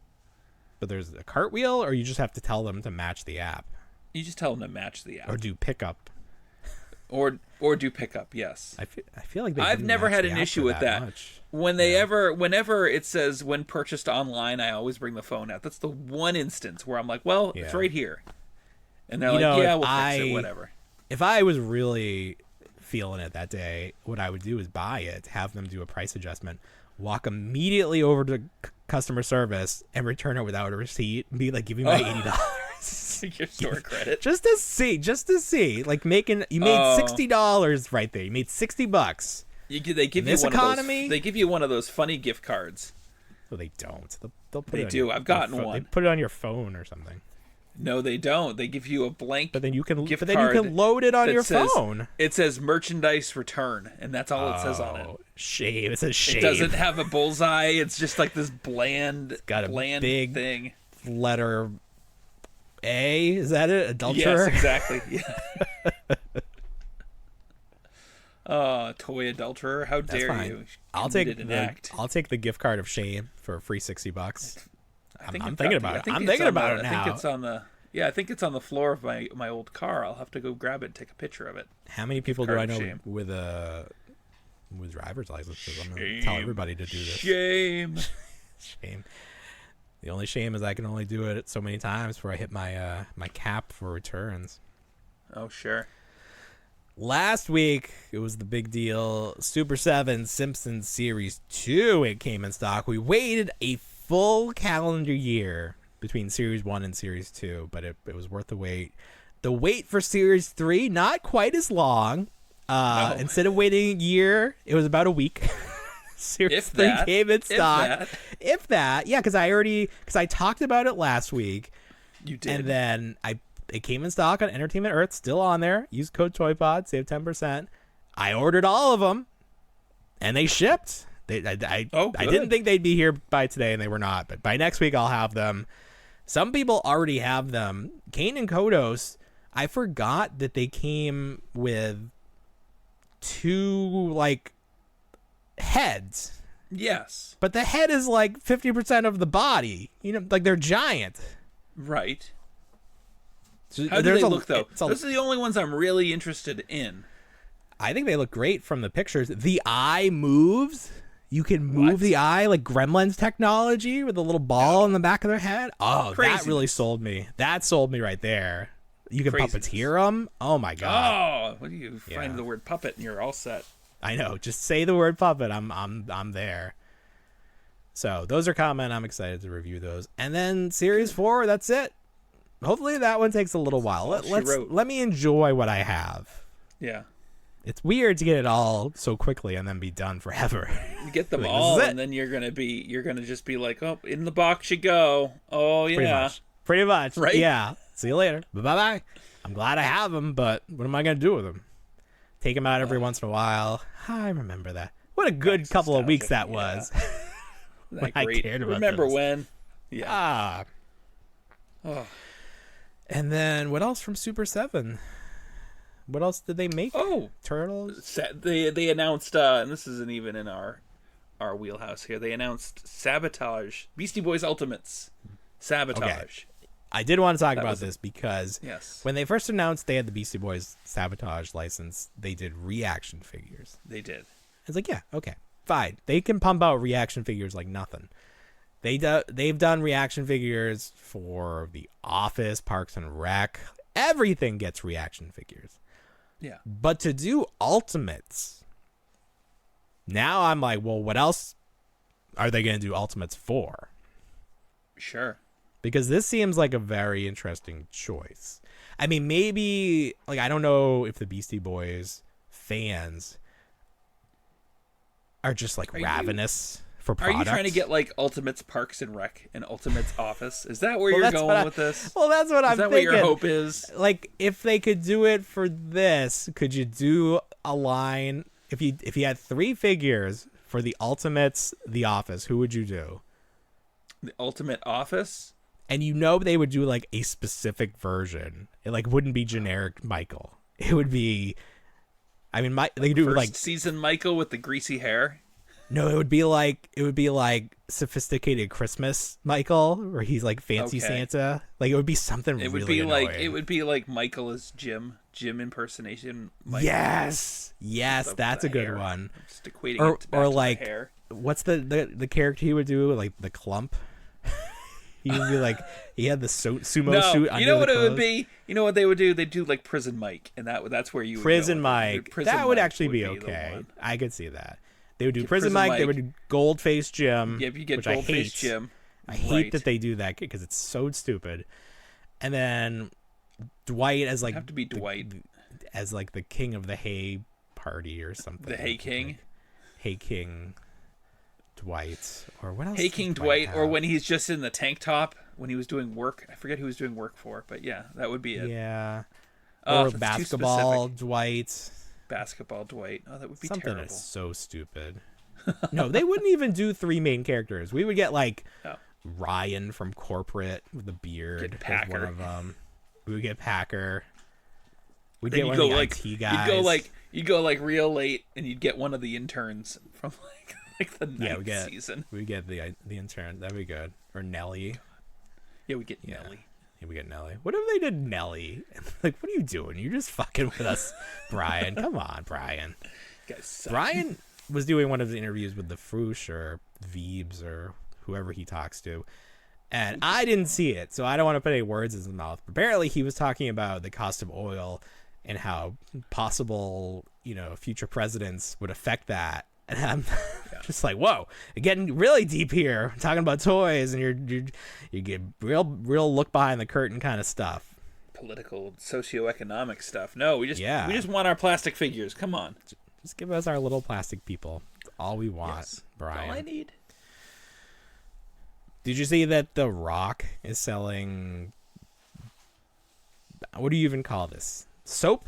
But there's a cartwheel, or you just have to tell them to match the app? You just tell them to match the app. Or do pickup. Or do pickup, yes. I feel like I've never had an issue with that. Whenever it says when purchased online, I always bring the phone out. That's the one instance where I'm like, well, it's right here. And they're like, yeah, we'll fix it, whatever. If I was really feeling it that day, what I would do is buy it, have them do a price adjustment, walk immediately over to customer service and return it without a receipt and be like, give me my $80. Your store credit. Just to see. Like, you made $60 right there. You made $60. They give you one of those, they give you one of those funny gift cards. Well, they don't. They'll put they do. I've gotten one. They put it on your phone or something. No, they don't. They give you a blank. But then you can load it on your phone. It says merchandise return, and that's all it says on it. Shame. It says shame. It doesn't have a bullseye. It's just like this bland, big thing. Letter A. Is that it? Adulterer? Yes, exactly. Yeah. Toy adulterer. How dare you? I'll take the gift card of shame for a free $60. I'm thinking about it. I'm thinking about it now. I think it's on the I think it's on the floor of my old car. I'll have to go grab it and take a picture of it. How many people do I know with driver's licenses? I'm gonna tell everybody to do this. Shame. Shame. The only shame is I can only do it so many times before I hit my my cap for returns. Oh sure. Last week, it was the big deal. Super 7 Simpsons Series 2, it came in stock. We waited a full calendar year between Series 1 and Series 2, but it was worth the wait. The wait for Series 3, not quite as long. No. Instead of waiting a year, it was about a week. Series 3 that. came in stock. If that. Yeah, because I talked about it last week. You did. And then it came in stock on Entertainment Earth, still on there. Use code TOYPOD, save 10%. I ordered all of them, and they shipped. I didn't think they'd be here by today, and they were not. But by next week, I'll have them. Some people already have them. Kane and Kodos, I forgot that they came with 2, like, heads. Yes. But the head is like 50% of the body. You know, like they're giant. Right. So How do they look, though? Those are the only ones I'm really interested in. I think they look great from the pictures. The eye moves. You can move the eye like Gremlins technology with a little ball in the back of their head. Oh, Crazy. That really sold me. That sold me right there. You can puppeteer them. Oh my god. Oh, what do you find the word puppet and you're all set. I know. Just say the word puppet. I'm there. So those are common. I'm excited to review those. And then Series 4, that's it. Hopefully that one takes a little while. Let me enjoy what I have. Yeah. It's weird to get it all so quickly and then be done forever. You get them all, and then you're gonna just be like, oh, in the box you go. Oh yeah. Pretty much. Right? Yeah. See you later. Bye-bye. I'm glad I have them, but what am I going to do with them? Take them out every once in a while. I remember that. What a good couple of weeks that was. That I great. cared about Remember those. when? Yeah. Oh. And then what else from Super 7? What else did they make? Oh, Turtles? They announced, and this isn't even in our wheelhouse here. They announced Sabotage, Beastie Boys Ultimates. Sabotage. Okay. I did want to talk about this because when they first announced they had the Beastie Boys Sabotage license, they did reaction figures. They did. It's like, yeah, okay, fine. They can pump out reaction figures like nothing. They've done reaction figures for The Office, Parks and Rec. Everything gets reaction figures. Yeah. But to do Ultimates, now I'm like, well, what else are they going to do Ultimates for? Sure. Because this seems like a very interesting choice. I mean, maybe, like, I don't know if the Beastie Boys fans are just, like, ravenous for product. Are you trying to get, like, Ultimates Parks and Rec and Ultimates Office? Is that where you're going with this? Well, that's what I'm thinking. Is that what your hope is? Like, if they could do it for this, could you do a line? If you had 3 figures for the Ultimates, The Office, who would you do? The Ultimate Office? And they would do like a specific version. It like wouldn't be generic Michael. It would be, I mean, they do First like season Michael with the greasy hair. No, it would be like sophisticated Christmas Michael, where he's like fancy Santa. Like it would be something. It would really be annoying. like Michael as Jim impersonation. Michael. Yes, that's a good hair. one. I'm just equating it back or to like the hair. What's the character he would do? Like the Clump. He would be like, he had the sumo suit. You know what it would be? You know what they would do? They'd do like Prison Mike, and that's where you would Prison go. Mike. That would actually be okay. I could see that. They would do Prison Mike. They would do Goldface Jim. Yeah, if you get Goldface Jim. I hate that they do that because it's so stupid. And then Dwight as like have to be Dwight as like the king of the hay party or something. The Hay King. Like, Hay King. Dwight, or what else? Hey King Dwight, or when he's just in the tank top when he was doing work. I forget who he was doing work for, but yeah, that would be it. Yeah. Oh, or basketball Dwight. Basketball Dwight. Oh, that would be something terrible. Is so stupid. No, they wouldn't even do 3 main characters. We would get like Ryan from Corporate with the beard as one of them. We would get Packer. We'd get one of the IT guys. You'd go like real late, and you'd get one of the interns from like the ninth season. We get the intern. That'd be good. Or Nelly. Yeah, we get Nelly. Yeah, we get Nelly. What if they did Nelly? Like, what are you doing? You're just fucking with us, Brian. Come on, Brian. Brian was doing one of the interviews with the Froosh or Veebs or whoever he talks to, and I didn't see it, so I don't want to put any words in his mouth. Apparently, he was talking about the cost of oil and how possible, future presidents would affect that. And I'm just like, whoa, getting really deep here. I'm talking about toys, and you get real look behind the curtain kind of stuff. Political, socioeconomic stuff. No, we just want our plastic figures. Come on, just give us our little plastic people. That's all we want, Yes. Brian. All I need. Did you see that The Rock is selling? What do you even call this? Soap?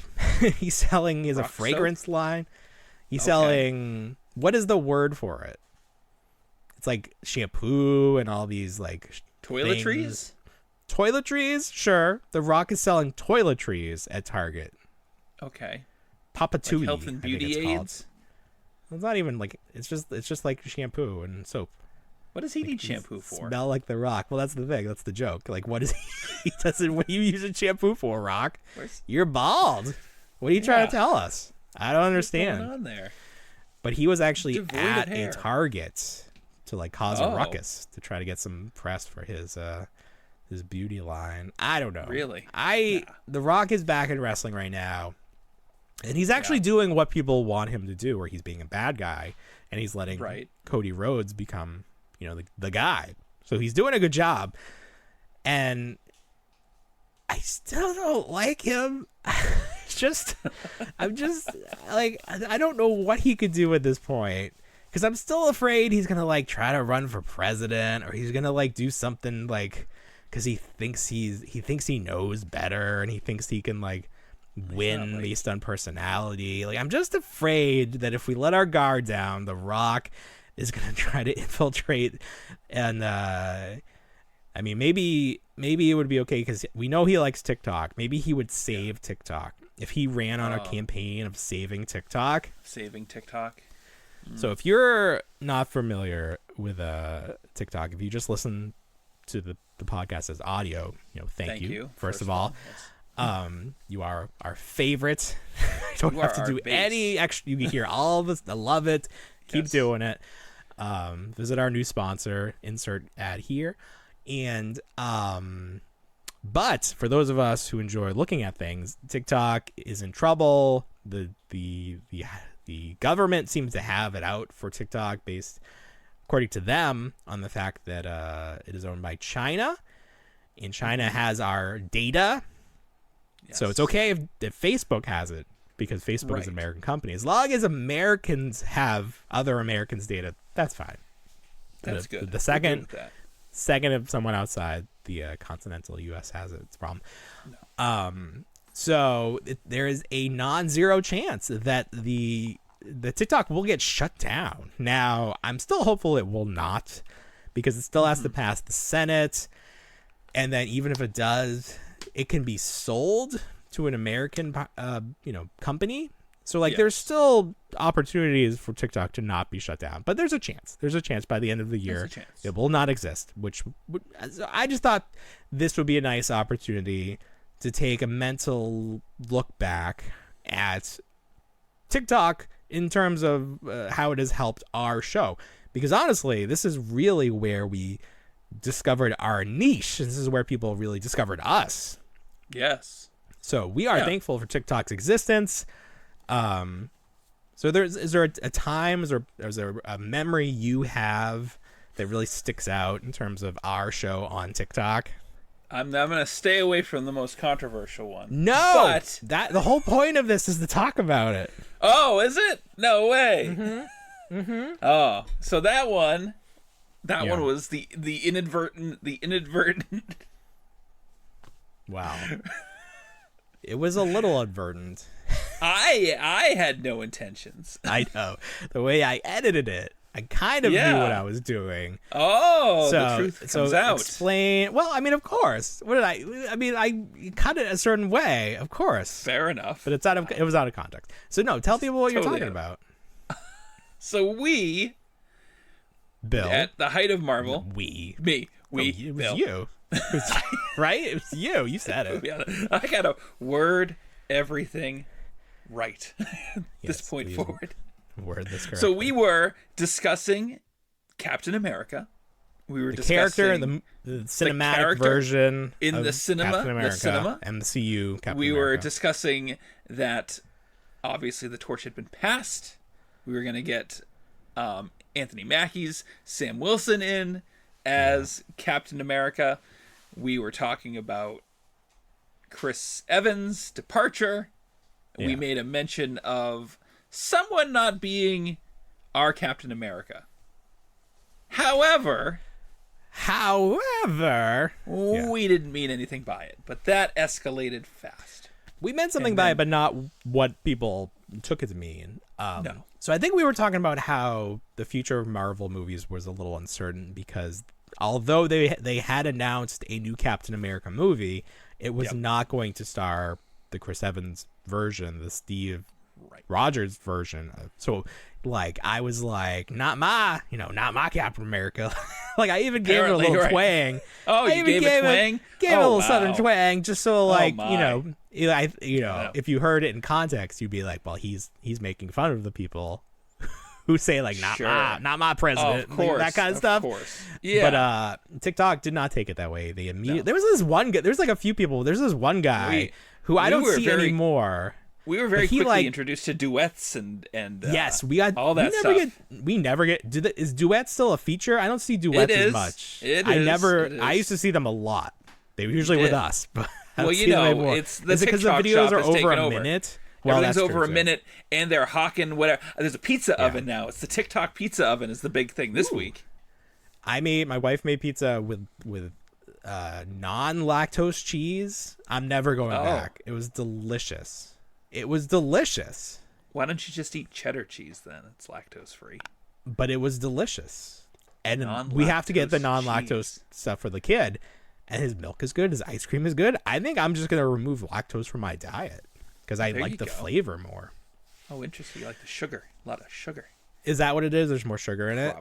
He's selling a Rock fragrance soap? line. He's Okay. selling. What is the word for it? It's like shampoo and all these like Toiletries? things. Toiletries? Sure. The Rock is selling toiletries at Target. Okay. Papatui, Like health and I think beauty it's called. aids? It's not even like it's just like shampoo and soap. What does he need shampoo for? Smell like The Rock. Well, that's the thing. That's the joke. Like, what is he doesn't? What are you using shampoo for, Rock? Where's- You're bald. What are you trying Yeah. to tell us? I don't What's going understand. on there? But he was actually Devoid of at a hair. Target to like cause a Oh. ruckus to try to get some press for his beauty line. I don't know. Really? The Rock is back in wrestling right now. And he's actually doing what people want him to do, where he's being a bad guy and he's letting Right. Cody Rhodes become, the guy. So he's doing a good job. And I still don't like him. I'm just like, I don't know what he could do at this point. Because I'm still afraid he's going to like try to run for president, or he's going to like do something like, because he thinks he knows better and he thinks he can like win based on personality. Like, I'm just afraid that if we let our guard down, The Rock is going to try to infiltrate. And I mean, maybe it would be okay because we know he likes TikTok. Maybe he would save TikTok if he ran on a campaign of saving TikTok. Saving TikTok. So if you're not familiar with TikTok, if you just listen to the podcast as audio, thank you first of all. Yes. You are our favorite. You don't You have are to our do base. any extra. You can hear all of this. I love it. Keep Yes. doing it. Visit our new sponsor. Insert ad here. And but for those of us who enjoy looking at things, TikTok is in trouble. The government seems to have it out for TikTok based, according to them, on the fact that it is owned by China, and China has our data. Yes. So it's okay if Facebook has it, because Facebook is an American company. As long as Americans have other Americans' data, that's fine. That's good. The We're good with that. second if someone outside the continental U.S. has it, it's a problem. So there is a non-zero chance that the TikTok will get shut down. Now, I'm still hopeful it will not, because it still has to pass the Senate, and then even if it does, it can be sold to an American, company. So there's still opportunities for TikTok to not be shut down, but there's a chance. There's a chance by the end of the year it will not exist. I just thought this would be a nice opportunity to take a mental look back at TikTok in terms of how it has helped our show. Because honestly, this is really where we discovered our niche. This is where people really discovered us. Yes. So we are thankful for TikTok's existence. So is there a time, is there a memory you have that really sticks out in terms of our show on TikTok? I'm going to stay away from the most controversial one. No, But the whole point of this is to talk about it. oh, is it? No way. Oh, so that one was the inadvertent. Wow. It was a little advertent. I had no intentions. I know. The way I edited it, I kind of knew what I was doing. Oh, the truth comes out. Explain. Well, I mean, of course. What did I cut it a certain way, of course. Fair enough. But it was out of context. So no, tell people what you're talking about. So we, Bill, at the height of Marvel, me, it was Bill. You, right? It was you. You said it. Yeah, I gotta word everything right. This Yes, point please. forward. Word this correctly. So we were discussing Captain America. We were the discussing character in the cinematic character version in of the cinema, Captain America, the cinema. MCU. Captain We were America. discussing that obviously the torch had been passed. We were going to get Anthony Mackie's Sam Wilson in as Captain America. We were talking about Chris Evans' departure. We Yeah. made a mention of someone not being our Captain America. However, we didn't mean anything by it, but that escalated fast. We meant something by it, but not what people took it to mean. No. So I think we were talking about how the future of Marvel movies was a little uncertain because although they had announced a new Captain America movie, it was not going to star the Chris Evans version, the Steve Rogers version. So like I was like, not my Captain America. Like I even gave it a little twang. Oh, you gave it twang? Gave it a little southern twang, just so like if you heard it in context, you'd be like, well, he's making fun of the people who say like, not my president, of course, that kind of stuff. Course. Yeah. But TikTok did not take it that way. They immediately there was this one guy. There's like a few people. There's this one guy who I don't see anymore. We were very quickly introduced to duets and yes, we got all that stuff. We never get. Is duet still a feature? I don't see duets as much. I used to see them a lot. They were usually with us, but well, it's the is it because the TikTok videos shop are is over taken a over. minute? Well, everything's over a minute, and they're hawking whatever. There's a pizza oven now. It's the TikTok pizza oven is the big thing this week. My wife made pizza with non-lactose cheese. I'm never going back. It was delicious. Why don't you just eat cheddar cheese then? It's lactose free. But it was delicious. And we have to get the non-lactose stuff for the kid. And his milk is good. His ice cream is good. I think I'm just going to remove lactose from my diet because I like the flavor more. Oh, interesting. You like the sugar. A lot of sugar. Is that what it is? There's more sugar in it?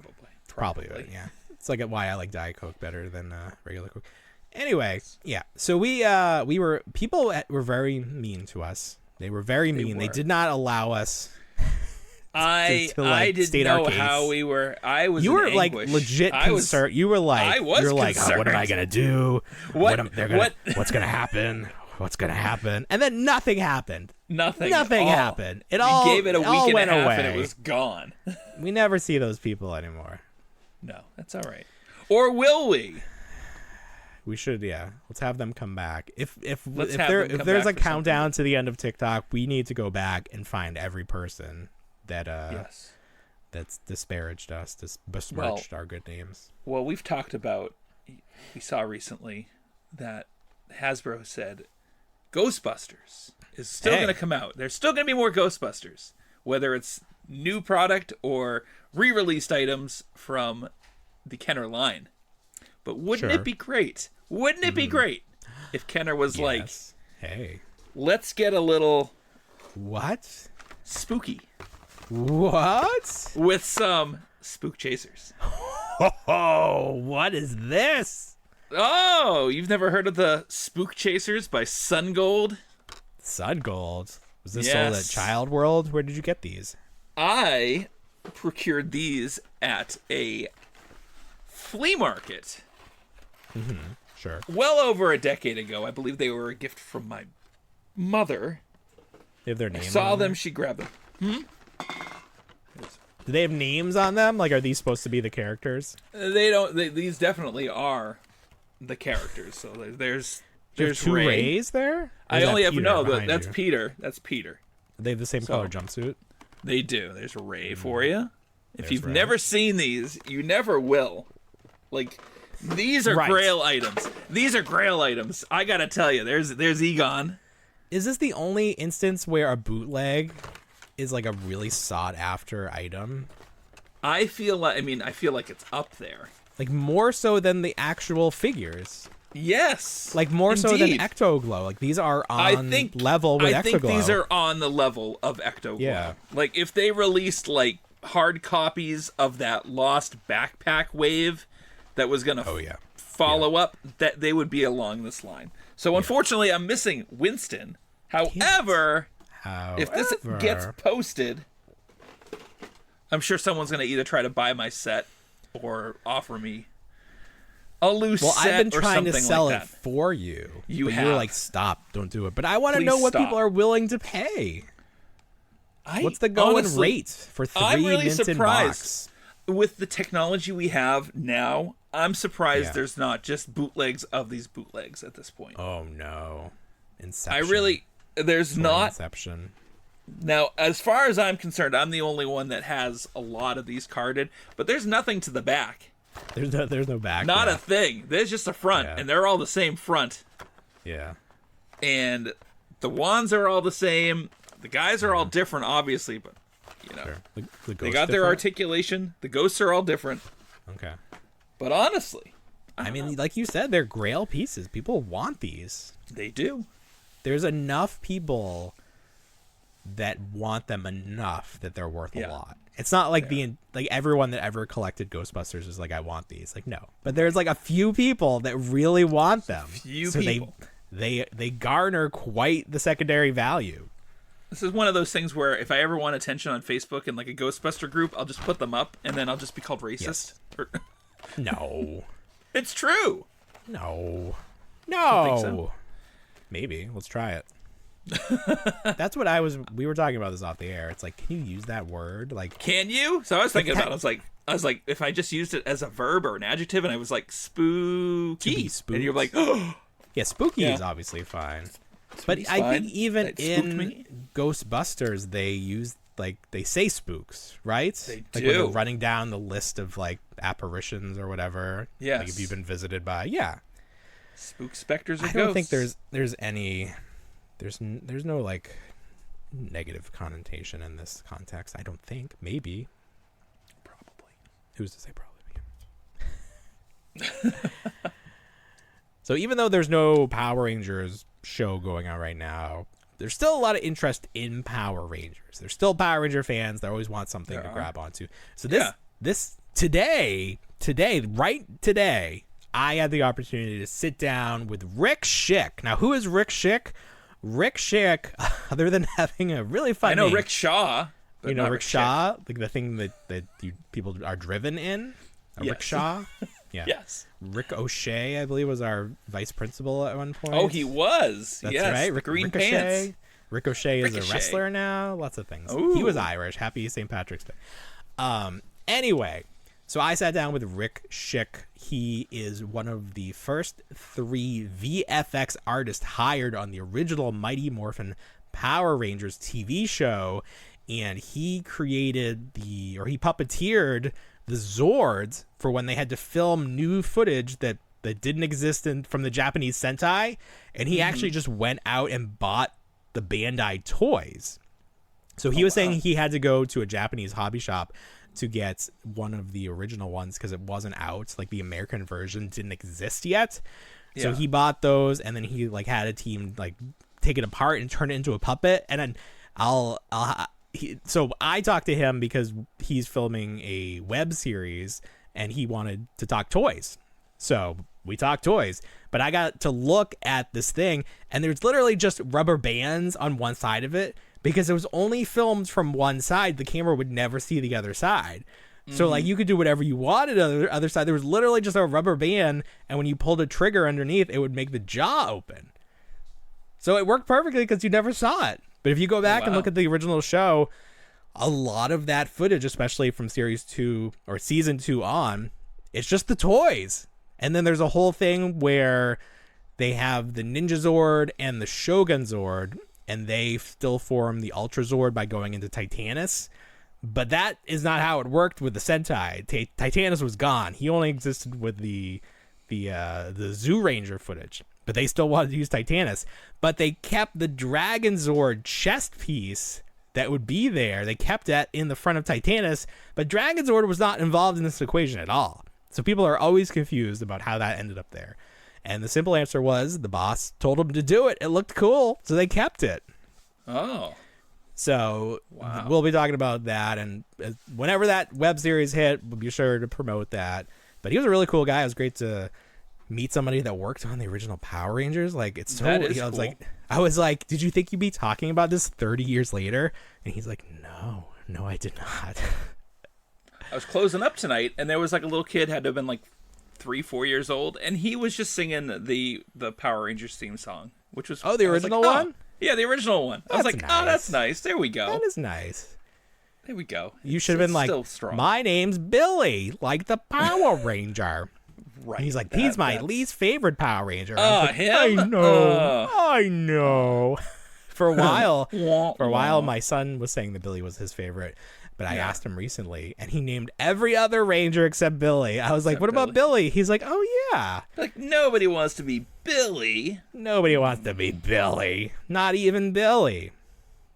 Probably. Right, yeah. It's like why I like Diet Coke better than regular Coke. Anyway, yeah. So people were very mean to us. They were very mean. They did not allow us. I didn't know how we were. You were in like anguish. legit concerned. You were like, you're like, oh, what am I gonna do? What's gonna happen? What's gonna happen? And then nothing happened. Nothing happened. You gave it a week and a half, and it was gone. We never see those people anymore. No, that's all right. Or will we? We should, let's have them come back. If there's a countdown to the end of TikTok, we need to go back and find every person that that's disparaged us, besmirched our good names. Well, we've talked about. We saw recently that Hasbro said Ghostbusters is still going to come out. There's still going to be more Ghostbusters, whether it's new product or re-released items from the Kenner line. But wouldn't it be great? Wouldn't it be great if Kenner was like, hey, let's get a little what? Spooky. What? With some spook chasers. Oh, what is this? Oh, you've never heard of the Spook Chasers by Sun Gold? Sun Gold? Was this sold at Child World? Where did you get these? I procured these at a flea market. Mm-hmm. Sure. Well over a decade ago. I believe they were a gift from my mother. They have their name. I saw them. She grabbed them. Do they have names on them? Like, are these supposed to be the characters? They don't. These definitely are the characters. So there's two Ray. Rays there. I only have that's Peter. That's Peter. They have the same color jumpsuit. They do. There's Ray for you. If you've never seen these, you never will. Like, these are Grail items. These are Grail items. I gotta tell you, there's Egon. Is this the only instance where a bootleg is like a really sought after item? I feel like it's up there. Like more so than the actual figures. Yes. Like more so than Ectoglow. Like these are on level with Ectoglow. I think these are on the level of Ectoglow. Yeah. Like if they released like hard copies of that lost backpack wave that was going to follow up, that they would be along this line. So unfortunately I'm missing Winston. However, if this gets posted, I'm sure someone's going to either try to buy my set or offer me a loose set. I've been trying to sell like it for you. You were like, stop, don't do it. But I want to know what people are willing to pay. What's the going rate for 3 I'm really mints surprised. In box? With the technology we have now, I'm surprised there's not just bootlegs of these bootlegs at this point. Oh no. Inception. There's not. Inception. Now, as far as I'm concerned, I'm the only one that has a lot of these carded, but there's nothing to the back. There's no back. Not yeah. a thing. There's just a front, and they're all the same front. Yeah. And the wands are all the same. The guys are all different, obviously, but, you know, Sure. The they got their articulation. The ghosts are all different. Okay. But honestly, I mean, like you said, they're grail pieces. People want these. they do. There's enough people that want them enough that they're worth a lot. It's not like like everyone that ever collected Ghostbusters is like, I want these. Like, no. But there's like a few people that really want them. People. They garner quite the secondary value. This is one of those things where if I ever want attention on Facebook in like a Ghostbuster group, I'll just put them up, and then I'll just be called racist. Yes. No. It's true. No. I think so. Maybe. Let's try it. That's what we were talking about this off the air. It's like, can you use that word? Like, Can you? So I was thinking about it. I was like, if I just used it as a verb or an adjective, and I was like, spooky. And you're like, oh. Yeah, spooky is obviously fine. But I fine. think even That spooked me. in Ghostbusters, they use, like, they say spooks, right? They like do. when they're running down the list of, like, apparitions or whatever. Yes. Like if you've been visited by, Spook specters or I ghosts. don't think there's any, there's no, like, negative connotation in this context. I don't think. Maybe. Probably. Who's to say probably? So even though there's no Power Rangers show going on right now, there's still a lot of interest in Power Rangers. There's still Power Ranger fans that always want something to grab onto. So today, I had the opportunity to sit down with Rick Schick. Now, who is Rick Schick? Rick Schick, other than having a really fun name, Rick Shaw. You know Rick Shaw, like the thing that people are driven in? Rickshaw? Yeah. Yes. Rick O'Shea, I believe, was our vice principal at one point. Oh, he was. That's yes. right. Green Ricochet. pants. Ricochet is Ricochet. a wrestler now. Lots of things. Ooh. He was Irish. Happy St. Patrick's Day. Anyway, so I sat down with Rick Schick. He is one of the first 3 VFX artists hired on the original Mighty Morphin Power Rangers TV show, and he he puppeteered the Zords for when they had to film new footage that didn't exist from the Japanese Sentai, and he actually just went out and bought the Bandai toys. So he was saying he had to go to a Japanese hobby shop to get one of the original ones because it wasn't out. Like the American version didn't exist yet. Yeah. So he bought those, and then he like had a team like take it apart and turn it into a puppet. And then so I talked to him because he's filming a web series and he wanted to talk toys. So we talked toys, but I got to look at this thing, and there's literally just rubber bands on one side of it because it was only filmed from one side. The camera would never see the other side. So like you could do whatever you wanted on the other side. There was literally just a rubber band, and when you pulled a trigger underneath, it would make the jaw open. So it worked perfectly because you never saw it. But if you go back and look at the original show, a lot of that footage, especially from series 2 or season 2 on, it's just the toys. And then there's a whole thing where they have the Ninja Zord and the Shogun Zord, and they still form the Ultra Zord by going into Titanus. But that is not how it worked with the Sentai. Titanus was gone. He only existed with the Zoo Ranger footage. But they still wanted to use Titanus. But they kept the Dragon Zord chest piece that would be there. They kept that in the front of Titanus. But Dragon Zord was not involved in this equation at all. So people are always confused about how that ended up there. And the simple answer was the boss told them to do it. It looked cool, so they kept it. Oh. So we'll be talking about that. And whenever that web series hit, we'll be sure to promote that. But he was a really cool guy. It was great to meet somebody that worked on the original Power Rangers. Like, it's so that is cool. cool. I was like, did you think you'd be talking about this 30 years later? And he's like, no, I did not. I was closing up tonight, and there was like a little kid, had to have been like 3-4 years old, and he was just singing the Power Rangers theme song, which was the original one. Yeah, the original one. I was like, nice. oh, that's nice. There we go. That is nice. There we go. You should have been like, still strong. My name's Billy, like the Power Ranger. Right. And he's like, he's my least favorite Power Ranger. Oh, like, him? I know. For a while, my son was saying that Billy was his favorite, but I asked him recently, and he named every other Ranger except Billy. I was like, "What about Billy?" He's like, "Oh yeah." Like, nobody wants to be Billy. Nobody wants to be Billy. Not even Billy.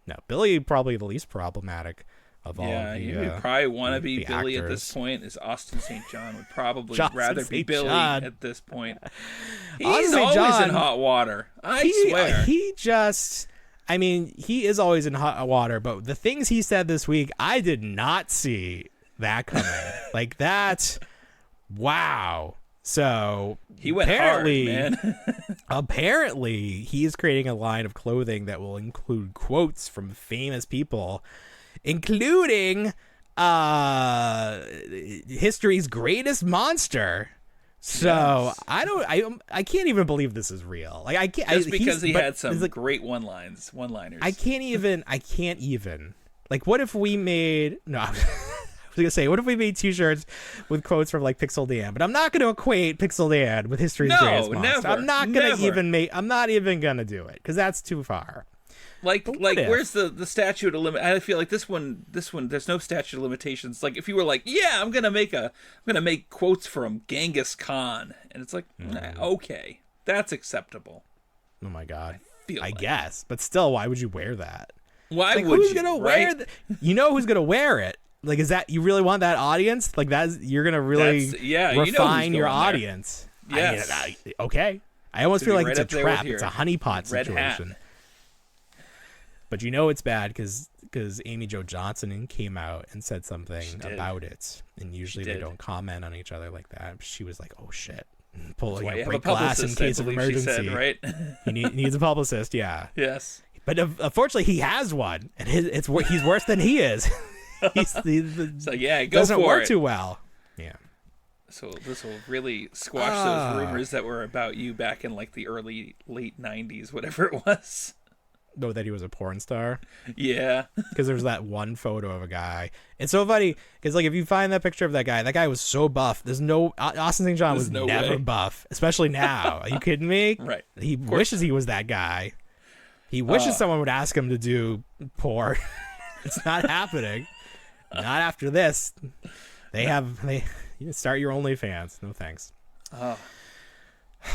No, Billy probably the least problematic of all. Yeah, the, you would probably want to be Billy actors. at this point. Is Austin St. John would probably Johnson rather be St. Billy John. at this point. He's Austin St. always John, in hot water. I swear. He is always in hot water, but the things he said this week, I did not see that coming. Like that. Wow. So He went apparently, hard, man. apparently, he is creating a line of clothing that will include quotes from famous people, including history's greatest monster. So Yes. I can't even believe this is real. Like I can't Just because he had some like, great one-liners. I can't even. Like, what if we made? No, I was gonna say, what if we made T-shirts with quotes from like Pixel Dan? But I'm not gonna equate Pixel Dan with history's greatest monster. Never, I'm not gonna never. even make. I'm not even gonna do it because that's too far. Like if? where's the statute of limit? I feel like this one there's no statute of limitations. Like if you were like, yeah, I'm gonna make quotes from Genghis Khan, and it's like, okay, that's acceptable. Oh my god. I guess, but still, why would you wear that? Why Like, would who's you? gonna right? wear? You know who's gonna wear it? Like, is that you really want that audience? Like you're gonna really refine your audience. Yes. Okay. I almost To feel be like right it's a up there trap. with It's a your honeypot red situation. hat. But you know it's bad because Amy Jo Johnson came out and said something about it, and usually they don't comment on each other like that. She was like, "Oh shit, break glass in case of emergency." Said, right? He needs a publicist. Yeah. Yes. But unfortunately, he has one, and he's worse than he is. So yeah, go doesn't for work it. too well. Yeah. So this will really squash those rumors that were about you back in like the late 90s, whatever it was. Know that he was a porn star. Yeah. Because there's that one photo of a guy. It's so funny because like if you find that picture of that guy was so buff. There's no Austin St. John was never buff, especially now. Are you kidding me? Right. He wishes he was that guy. He wishes someone would ask him to do porn. It's not happening. Not after this. You start your OnlyFans. No thanks.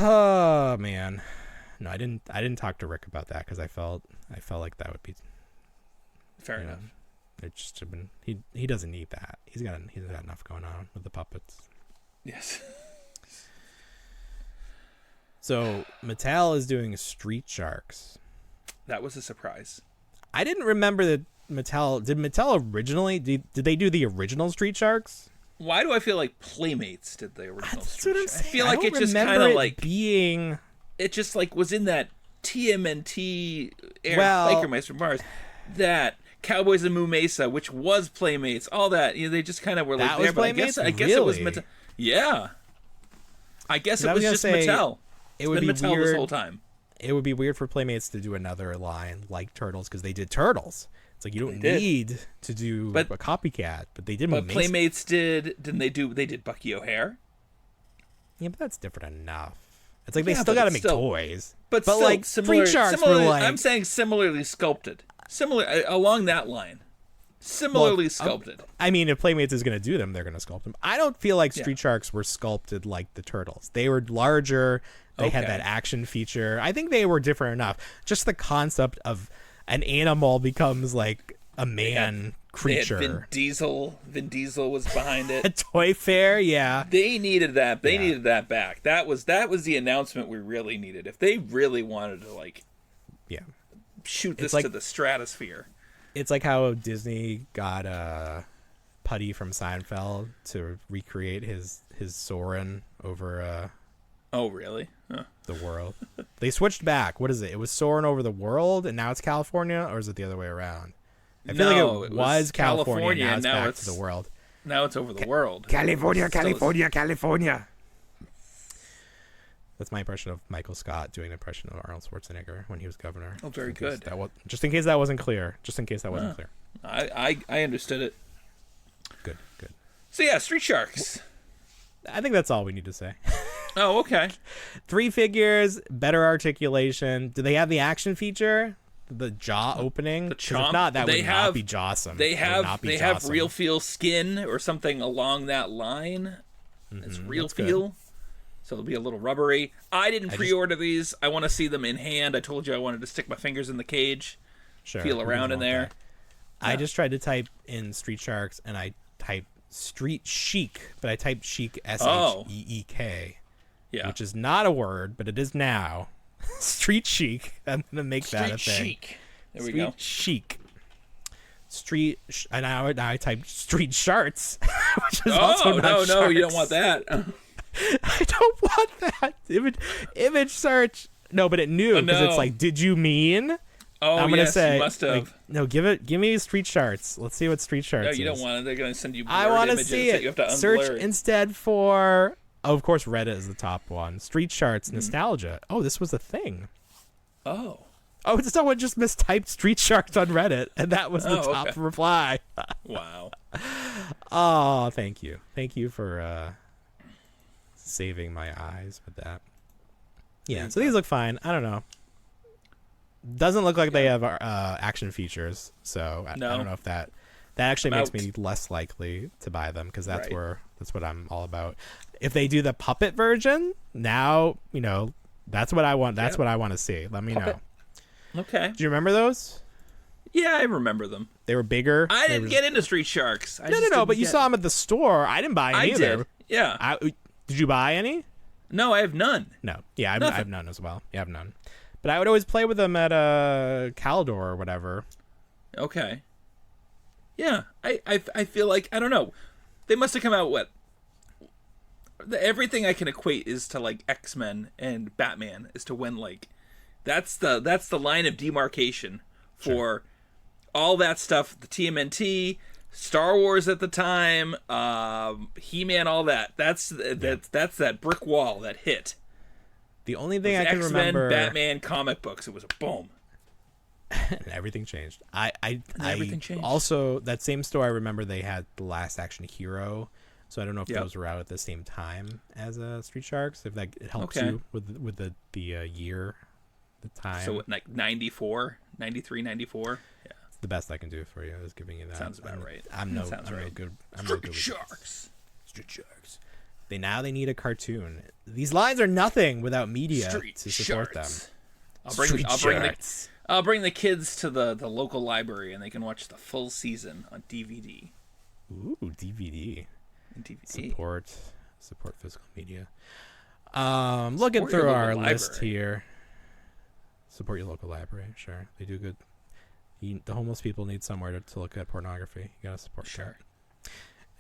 Oh man. No, I didn't talk to Rick about that because I felt like that would be fair enough. It just have been he doesn't need that. He's got enough going on with the puppets. Yes. So Mattel is doing Street Sharks. That was a surprise. I didn't remember that Mattel originally did they do the original Street Sharks? Why do I feel like Playmates did the original That's Street what I'm Sharks? I saying. feel like it just kind of like being. It just like was in that TMNT era, Well- Biker Mice from Mars, that Cowboys and Moo Mesa, which was Playmates, all that. You know, they just kind of were like That there. was But Playmates? I guess it was Really? Mattel. Yeah. I guess it I was was just gonna say, Mattel. it would been be Mattel weird. this whole time. It would be weird for Playmates to do another line like Turtles because they did Turtles. It's like you don't They did. need to do a copycat, but they did. But Mesa. Playmates didn't they do? They did Bucky O'Hare. Yeah, but that's different enough. It's like they Yeah, still but got to it's make still- toys. But still, like Street Sharks were like I'm saying similarly sculpted, along that line, similarly sculpted. I mean, if Playmates is going to do them, they're going to sculpt them. I don't feel like Street Sharks were sculpted like the Turtles. They were larger. They had that action feature. I think they were different enough. Just the concept of an animal becomes like a man creature. They had Vin Diesel was behind it. A toy fair, yeah. They needed that. They needed that back. That was the announcement we really needed. If they really wanted to shoot this to the stratosphere. It's like how Disney got Putty from Seinfeld to recreate his Soren over Oh, really? Huh. the world. They switched back. What is it? It was Soren over the world, and now it's California, or is it the other way around? I feel like it was California, and now it's back to the world. Now it's over the world. California. That's my impression of Michael Scott doing an impression of Arnold Schwarzenegger when he was governor. Oh, very good. Just in case that wasn't clear. I understood it. Good. So yeah, Street Sharks. I think that's all we need to say. Oh, okay. 3 figures, better articulation. Do they have the action feature? the jaw opening. The 'Cause chomp. If not, that would not be jawsome. They have jawsome. real feel skin or something along that line. It's real feel. So it'll be a little rubbery. I didn't pre-order these. I want to see them in hand. I told you I wanted to stick my fingers in the cage, feel around in there. I just tried to type in Street Sharks, and I typed Street Chic, but I typed Chic SHEEK, which is not a word, but it is now. Street Chic. I'm gonna make that a thing. Street Chic. There we Street go. Chic. And now I typed Street Sharts, which is also not no, you don't want that. I don't want that image search. No, but it knew because it's like, did you mean? Oh, I'm gonna say, you must have. Like, no, give me Street Sharts. Let's see what Street Sharts. No, you is. don't want it. They're gonna send you. I want to see it. You have to Search unblur it. instead for. Oh, of course, Reddit is the top one. Street Sharts nostalgia. Oh, this was a thing. Oh, someone just mistyped Street Sharks on Reddit, and that was the top reply. Wow. Oh, thank you for saving my eyes with that. Yeah, so these look fine. I don't know. Doesn't look like they have action features, so I don't know if that actually makes me less likely to buy them, because that's what I'm all about. If they do the puppet version, now that's what I want. That's what I want to see. Let me know. Okay. Do you remember those? Yeah, I remember them. They were bigger. I didn't get into Street Sharks. No, but you saw them at the store. I didn't buy any either. Did. Yeah. Did you buy any? No, I have none. No. Yeah, I have none as well. You have none. But I would always play with them at Caldor or whatever. Okay. Yeah, I feel like, I don't know. They must have come out, everything I can equate is to like X-Men and Batman as to when like that's the line of demarcation for all that stuff, the TMNT, Star Wars at the time, He-Man, all that. That's that brick wall that hit. The only thing I can X-Men, remember, Batman comic books, it was a boom. and everything changed. Everything changed. Also, that same store, I remember they had The Last Action Hero, so I don't know if Yep. those were out at the same time as Street Sharks. If that it helps you with the year, the time. So like 94, 93, 94. Yeah, It's the best I can do for you is giving you that. Sounds about right. I'm no right. good. I'm no Street good with Sharks. Street Sharks. They need a cartoon. These lines are nothing without media Street to support Sharks. them. I'll bring the kids to the local library and they can watch the full season on DVD. Ooh, DVD. And DVD. Support physical media. Looking through our list here. Support your local library. Sure, they do good. The homeless people need somewhere to look at pornography. You gotta support that.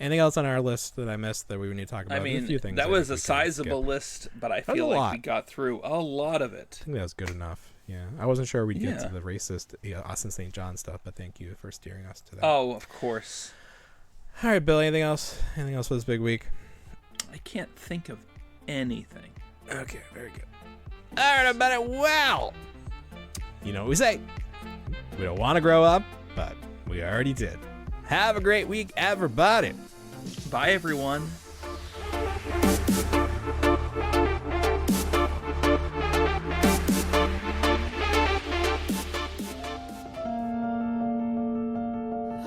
Anything else on our list that I missed that we would need to talk about? I mean, a few things that was a sizable list, but I feel like we got through a lot of it. I think that was good enough. Yeah, I wasn't sure we'd get to the racist Austin St. John stuff, but thank you for steering us to that. Oh, of course. All right, Billy. Anything else? Anything else for this big week? I can't think of anything. Okay, very good. All right, everybody. Well, you know what we say. We don't want to grow up, but we already did. Have a great week, everybody. Bye, everyone.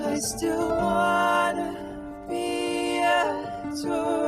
I still wanna be a toy.